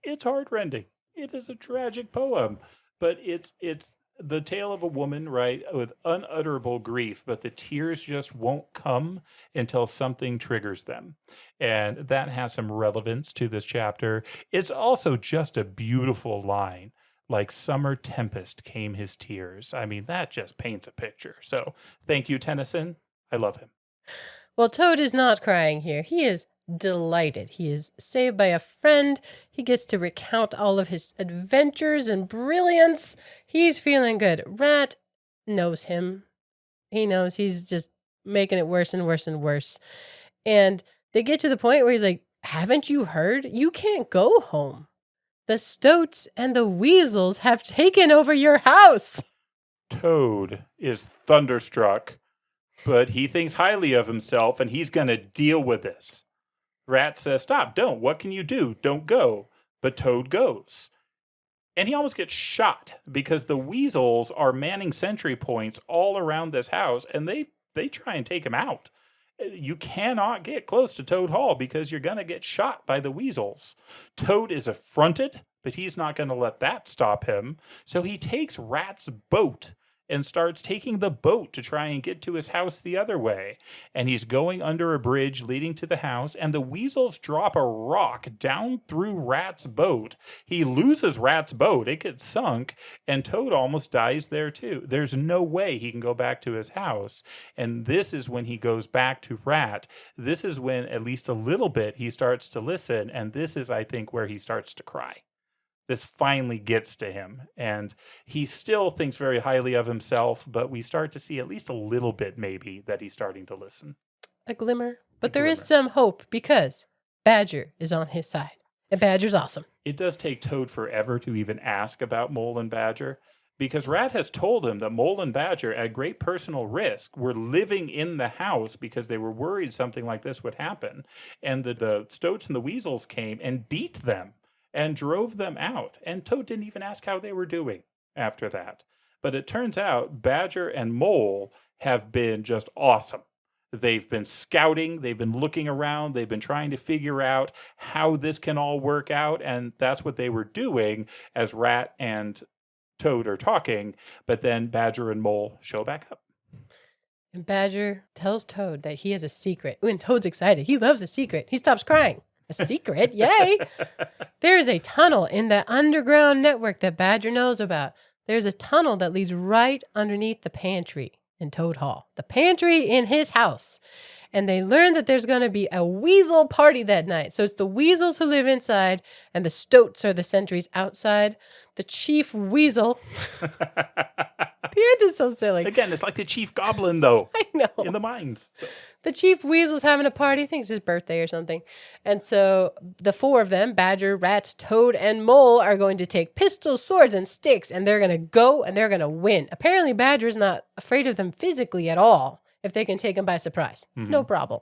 It's heartrending. It is a tragic poem, but it's the tale of a woman, right, with unutterable grief, but the tears just won't come until something triggers them. And that has some relevance to this chapter. It's also just a beautiful line. Like summer tempest came his tears. I mean, that just paints a picture. So thank you, Tennyson. I love him. Well, Toad is not crying here. He is delighted. He is saved by a friend. He gets to recount all of his adventures and brilliance. He's feeling good. Rat knows him. He knows he's just making it worse and worse and worse. And they get to the point where he's like, haven't you heard? You can't go home. The Stoats and the Weasels have taken over your house. Toad is thunderstruck, but he thinks highly of himself, and he's going to deal with this. Rat says, stop, don't. What can you do? Don't go. But Toad goes. And he almost gets shot because the Weasels are manning sentry points all around this house, and they try and take him out. You cannot get close to Toad Hall because you're going to get shot by the Weasels. Toad is affronted, but he's not going to let that stop him. So he takes Rat's boat and starts taking the boat to try and get to his house the other way. And he's going under a bridge leading to the house, and the Weasels drop a rock down through Rat's boat. He loses Rat's boat. It gets sunk, and Toad almost dies there too. There's no way he can go back to his house. And this is when he goes back to Rat. This is when, at least a little bit, he starts to listen, and this is, I think, where he starts to cry. This finally gets to him, and he still thinks very highly of himself, but we start to see at least a little bit, maybe, that he's starting to listen. A glimmer. But there is some hope because Badger is on his side, and Badger's awesome. It does take Toad forever to even ask about Mole and Badger, because Rat has told him that Mole and Badger, at great personal risk, were living in the house because they were worried something like this would happen, and the Stoats and the Weasels came and beat them and drove them out. And Toad didn't even ask how they were doing after that. But it turns out Badger and Mole have been just awesome. They've been scouting, they've been looking around, they've been trying to figure out how this can all work out, and that's what they were doing as Rat and Toad are talking, but then Badger and Mole show back up. And Badger tells Toad that he has a secret. Ooh, and Toad's excited. He loves a secret. He stops crying. A secret? Yay! There's a tunnel in the underground network that Badger knows about. There's a tunnel that leads right underneath the pantry in Toad Hall. The pantry in his house. and they learn that there's going to be a weasel party that night. So it's the weasels who live inside, and the stoats are the sentries outside. The chief weasel. The end is so silly. Again, it's like the chief goblin, though. I know. In the mines. So. The chief weasel's having a party. I think it's his birthday or something. And so the four of them, Badger, Rat, Toad, and Mole, are going to take pistols, swords, and sticks, and they're going to go and they're going to win. Apparently, Badger's not afraid of them physically at all if they can take him by surprise. Mm-hmm. No problem.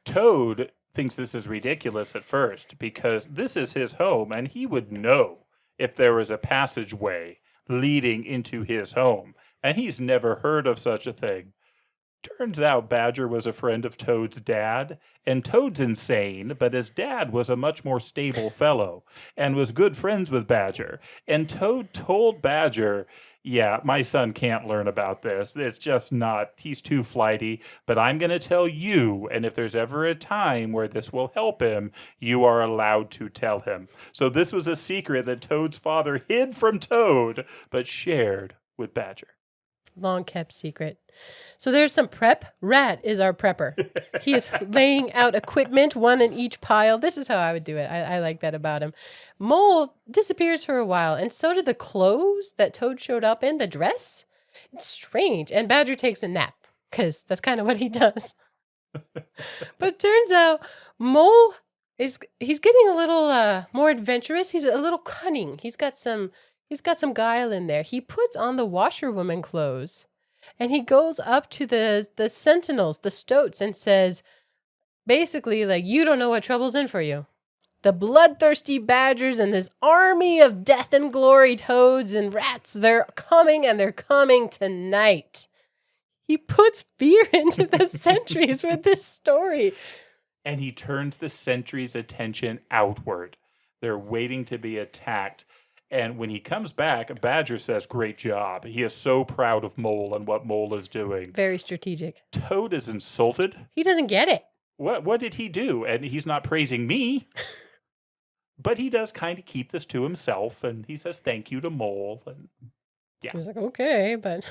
Toad thinks this is ridiculous at first because this is his home, and he would know if there was a passageway leading into his home. And he's never heard of such a thing. Turns out Badger was a friend of Toad's dad, and Toad's insane, but his dad was a much more stable fellow and was good friends with Badger. And Toad told Badger, yeah, my son can't learn about this. It's just not, he's too flighty, but I'm going to tell you, and if there's ever a time where this will help him, you are allowed to tell him. So this was a secret that Toad's father hid from Toad, but shared with Badger. Long kept secret. So there's some prep. Rat is our prepper. He is laying out equipment, one in each pile. This is how I would do it. I like that about him. Mole disappears for a while, and so did the clothes that Toad showed up in, the dress. It's strange. And Badger takes a nap, because that's kind of what he does. But turns out Mole he's getting a little more adventurous. He's a little cunning. He's got some guile in there. He puts on the washerwoman clothes, and he goes up to the sentinels, the stoats, and says, basically, like, you don't know what trouble's in for you. The bloodthirsty badgers and this army of death and glory toads and rats, they're coming, and they're coming tonight. He puts fear into the sentries with this story. And he turns the sentries' attention outward. They're waiting to be attacked. And when he comes back, Badger says, great job. He is so proud of Mole and what Mole is doing. Very strategic. Toad is insulted. He doesn't get it. What did he do? And he's not praising me. But he does kind of keep this to himself. And he says thank you to Mole. And yeah. He's like, okay, but...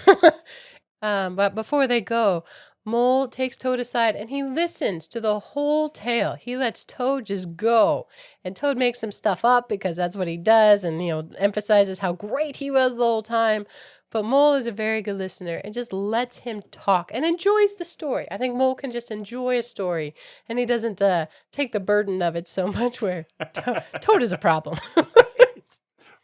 but before they go, Mole takes Toad aside and he listens to the whole tale. He lets Toad just go. And Toad makes some stuff up because that's what he does and, emphasizes how great he was the whole time. But Mole is a very good listener and just lets him talk and enjoys the story. I think Mole can just enjoy a story and he doesn't take the burden of it so much where Toad is a problem.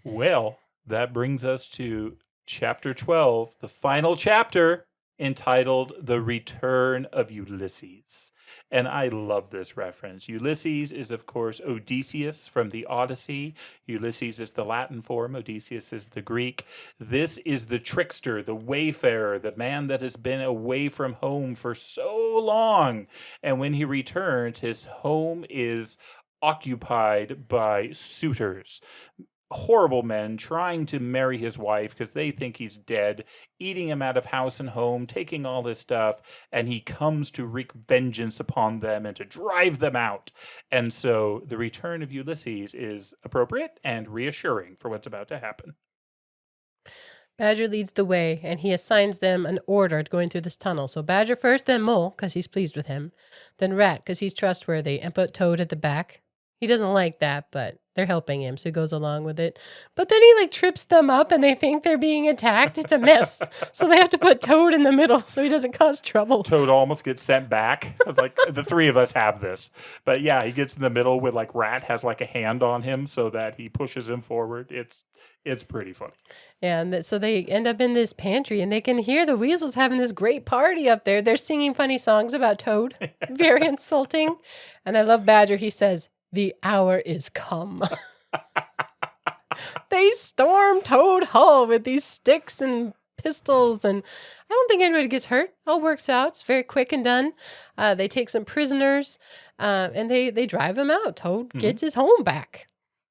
Well, that brings us to Chapter 12, the final chapter, entitled The Return of Ulysses. And I love this reference. Ulysses is, of course, Odysseus from the Odyssey. Ulysses is the Latin form. Odysseus is the Greek. This is the trickster, the wayfarer, the man that has been away from home for so long. And when he returns, his home is occupied by suitors. Horrible men trying to marry his wife because they think he's dead, eating him out of house and home, taking all his stuff, and he comes to wreak vengeance upon them and to drive them out. And so the return of Ulysses is appropriate and reassuring for what's about to happen. Badger leads the way, and he assigns them an order going through this tunnel. So Badger first, then Mole, because he's pleased with him, then Rat, because he's trustworthy, and put Toad at the back. He doesn't like that, but they're helping him, so he goes along with it. But then he trips them up and they think they're being attacked. It's a mess. So they have to put Toad in the middle so he doesn't cause trouble. Toad almost gets sent back. The three of us have this. But yeah, he gets in the middle with Rat has a hand on him so that he pushes him forward. It's pretty funny. Yeah, and so they end up in this pantry and they can hear the weasels having this great party up there. They're singing funny songs about Toad. Very insulting. And I love Badger. He says, the hour is come. They storm Toad Hall with these sticks and pistols, and I don't think anybody gets hurt. All works out. It's very quick and done. They take some prisoners, and they drive them out. Toad gets his home back.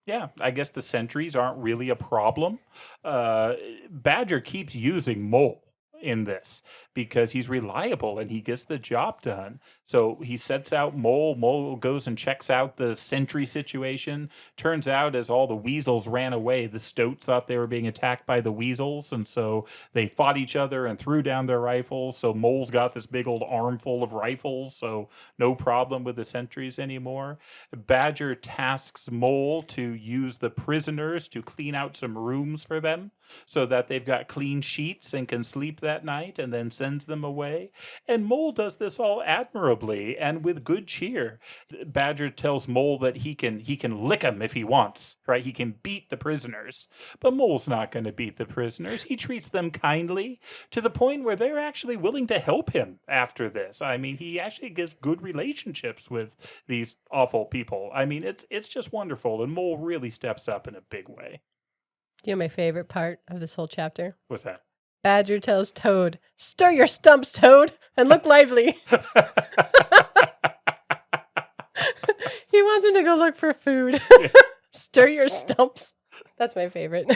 Yeah, I guess the sentries aren't really a problem. Badger keeps using Mole. in this because he's reliable and he gets the job done. So he sets out Mole. Mole goes and checks out the sentry situation. Turns out as all the weasels ran away, the stoats thought they were being attacked by the weasels. And so they fought each other and threw down their rifles. So Mole's got this big old armful of rifles. So no problem with the sentries anymore. Badger tasks Mole to use the prisoners to clean out some rooms for them so that they've got clean sheets and can sleep that night, and then sends them away. And Mole does this all admirably and with good cheer. Badger tells Mole that he can lick them if he wants, right? He can beat the prisoners. But Mole's not going to beat the prisoners. He treats them kindly to the point where they're actually willing to help him after this. I mean, he actually gets good relationships with these awful people. I mean, it's just wonderful, and Mole really steps up in a big way. You know my favorite part of this whole chapter? What's that? Badger tells Toad, "Stir your stumps, Toad, and look lively." He wants him to go look for food. Stir your stumps. That's my favorite.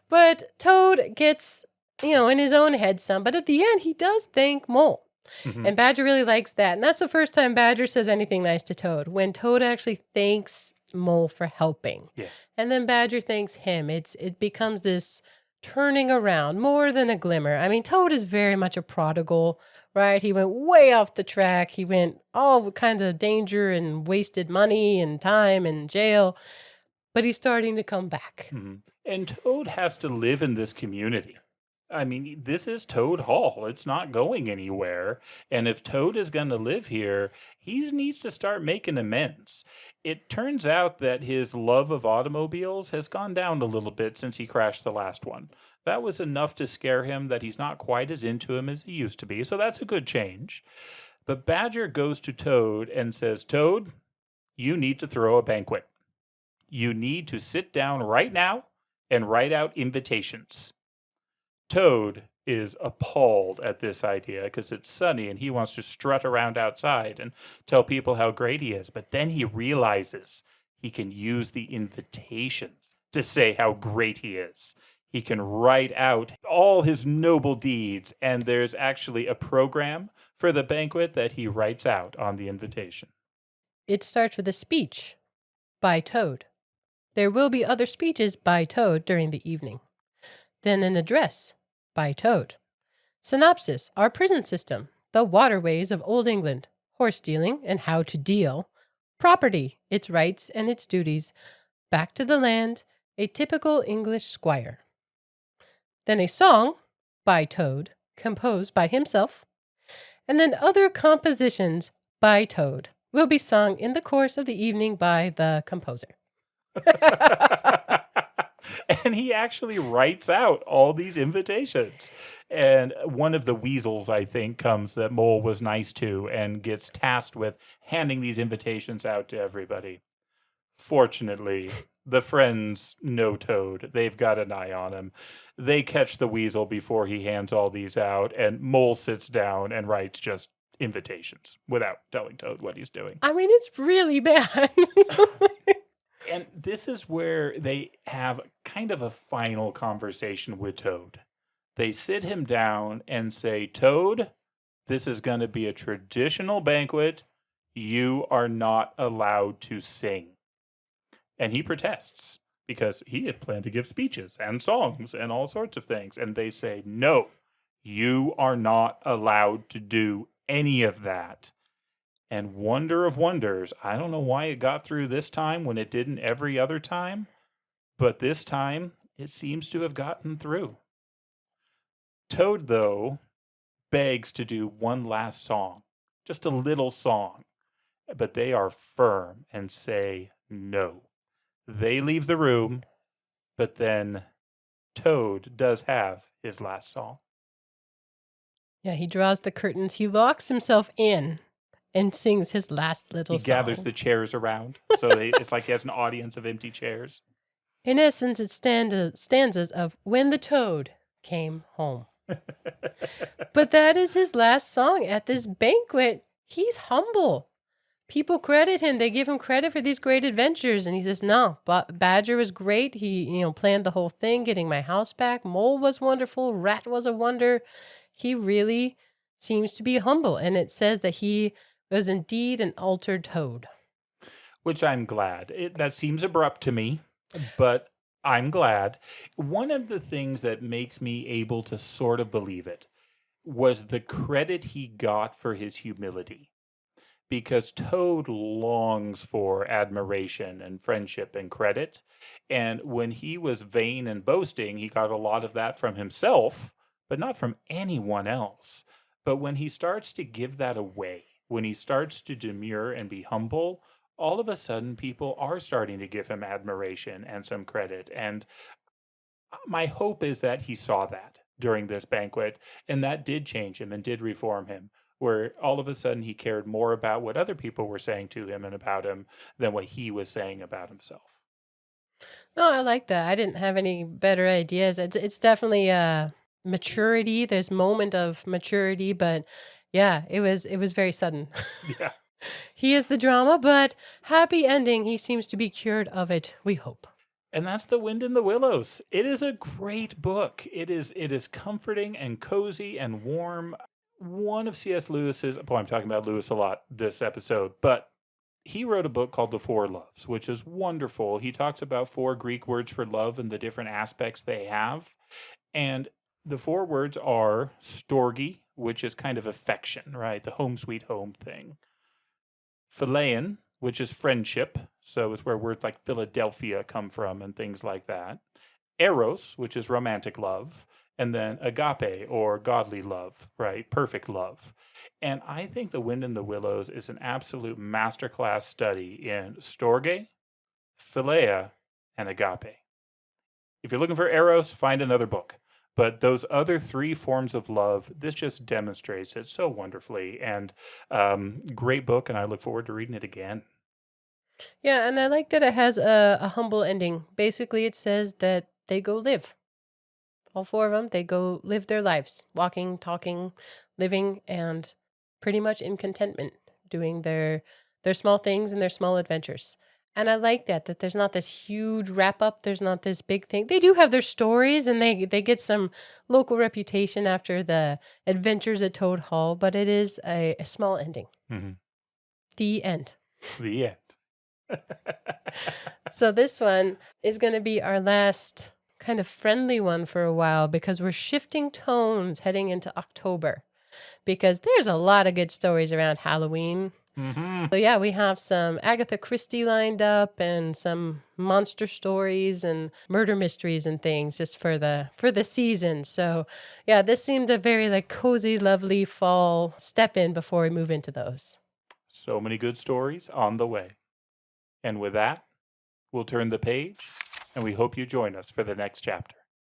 But Toad gets, in his own head some. But at the end, he does thank Mole. Mm-hmm. And Badger really likes that. And that's the first time Badger says anything nice to Toad, when Toad actually thanks Mole for helping. Yeah. And then Badger thanks him. It becomes this turning around more than a glimmer. I mean, Toad is very much a prodigal, right? He went way off the track. He went all kinds of danger and wasted money and time and jail, but he's starting to come back. Mm-hmm. And Toad has to live in this community. I mean, this is Toad Hall. It's not going anywhere. And if Toad is going to live here, he needs to start making amends. It turns out that his love of automobiles has gone down a little bit since he crashed the last one. That was enough to scare him that he's not quite as into him as he used to be. So that's a good change. But Badger goes to Toad and says, "Toad, you need to throw a banquet. You need to sit down right now and write out invitations." Toad is appalled at this idea because it's sunny and he wants to strut around outside and tell people how great he is. But then he realizes he can use the invitations to say how great he is. He can write out all his noble deeds, and there's actually a program for the banquet that he writes out on the invitation. It starts with a speech by Toad. There will be other speeches by Toad during the evening. Then an address by Toad. Synopsis: our prison system, the waterways of Old England, horse dealing and how to deal, property, its rights and its duties, back to the land, a typical English squire. Then a song by Toad, composed by himself, and then other compositions by Toad will be sung in the course of the evening by the composer. And he actually writes out all these invitations. And one of the weasels, I think, comes that Mole was nice to and gets tasked with handing these invitations out to everybody. Fortunately, the friends know Toad. They've got an eye on him. They catch the weasel before he hands all these out, and Mole sits down and writes just invitations without telling Toad what he's doing. I mean, it's really bad. And this is where they have kind of a final conversation with Toad. They sit him down and say, "Toad, this is going to be a traditional banquet. You are not allowed to sing." And he protests because he had planned to give speeches and songs and all sorts of things. And they say, "No, you are not allowed to do any of that." And wonder of wonders, I don't know why it got through this time when it didn't every other time, but this time it seems to have gotten through. Toad, though, begs to do one last song, just a little song, but they are firm and say no. They leave the room, but then Toad does have his last song. Yeah, he draws the curtains. He locks himself in and sings his last little song. He gathers the chairs around, so it's like he has an audience of empty chairs. In essence, it's stanzas of "When the Toad Came Home." But that is his last song at this banquet. He's humble people credit him. They give him credit for these great adventures. And he says, no, but Badger was great. He, planned the whole thing, getting my house back. Mole was wonderful. Rat was a wonder. He really seems to be humble. And it says that he was indeed an altered toad. Which I'm glad. That seems abrupt to me, but I'm glad. One of the things that makes me able to sort of believe it was the credit he got for his humility. Because Toad longs for admiration and friendship and credit. And when he was vain and boasting, he got a lot of that from himself, but not from anyone else. But when he starts to give that away, when he starts to demur and be humble, all of a sudden people are starting to give him admiration and some credit. And my hope is that he saw that during this banquet, and that did change him and did reform him, where all of a sudden he cared more about what other people were saying to him and about him than what he was saying about himself. No, I like that. I didn't have any better ideas. It's definitely maturity. There's moment of maturity, but yeah, it was very sudden. Yeah. He is the drama, but happy ending. He seems to be cured of it, we hope. And that's The Wind in the Willows. It is a great book. It is comforting and cozy and warm. One of C.S. Lewis's, boy, I'm talking about Lewis a lot this episode, but he wrote a book called The Four Loves, which is wonderful. He talks about 4 Greek words for love and the different aspects they have. And the 4 words are storge, which is kind of affection, right? The home sweet home thing. Philean, which is friendship. So it's where words like Philadelphia come from and things like that. Eros, which is romantic love. And then agape, or godly love, right? Perfect love. And I think The Wind in the Willows is an absolute masterclass study in storge, philia, and agape. If you're looking for Eros, find another book. But those other 3 forms of love, this just demonstrates it so wonderfully. And great book, and I look forward to reading it again. Yeah, and I like that it has a humble ending. Basically, it says that they go live. All 4 of them, they go live their lives, walking, talking, living, and pretty much in contentment, doing their small things and their small adventures. And I like that there's not this huge wrap up. There's not this big thing. They do have their stories, and they get some local reputation after the adventures at Toad Hall, but it is a small ending. Mm-hmm. The end. The end. So this one is going to be our last kind of friendly one for a while, because we're shifting tones heading into October, because there's a lot of good stories around Halloween. Mm-hmm. So yeah, we have some Agatha Christie lined up and some monster stories and murder mysteries and things just for the season. So yeah, this seemed a very cozy, lovely fall step in before we move into those. So many good stories on the way. And with that, we'll turn the page, and we hope you join us for the next chapter.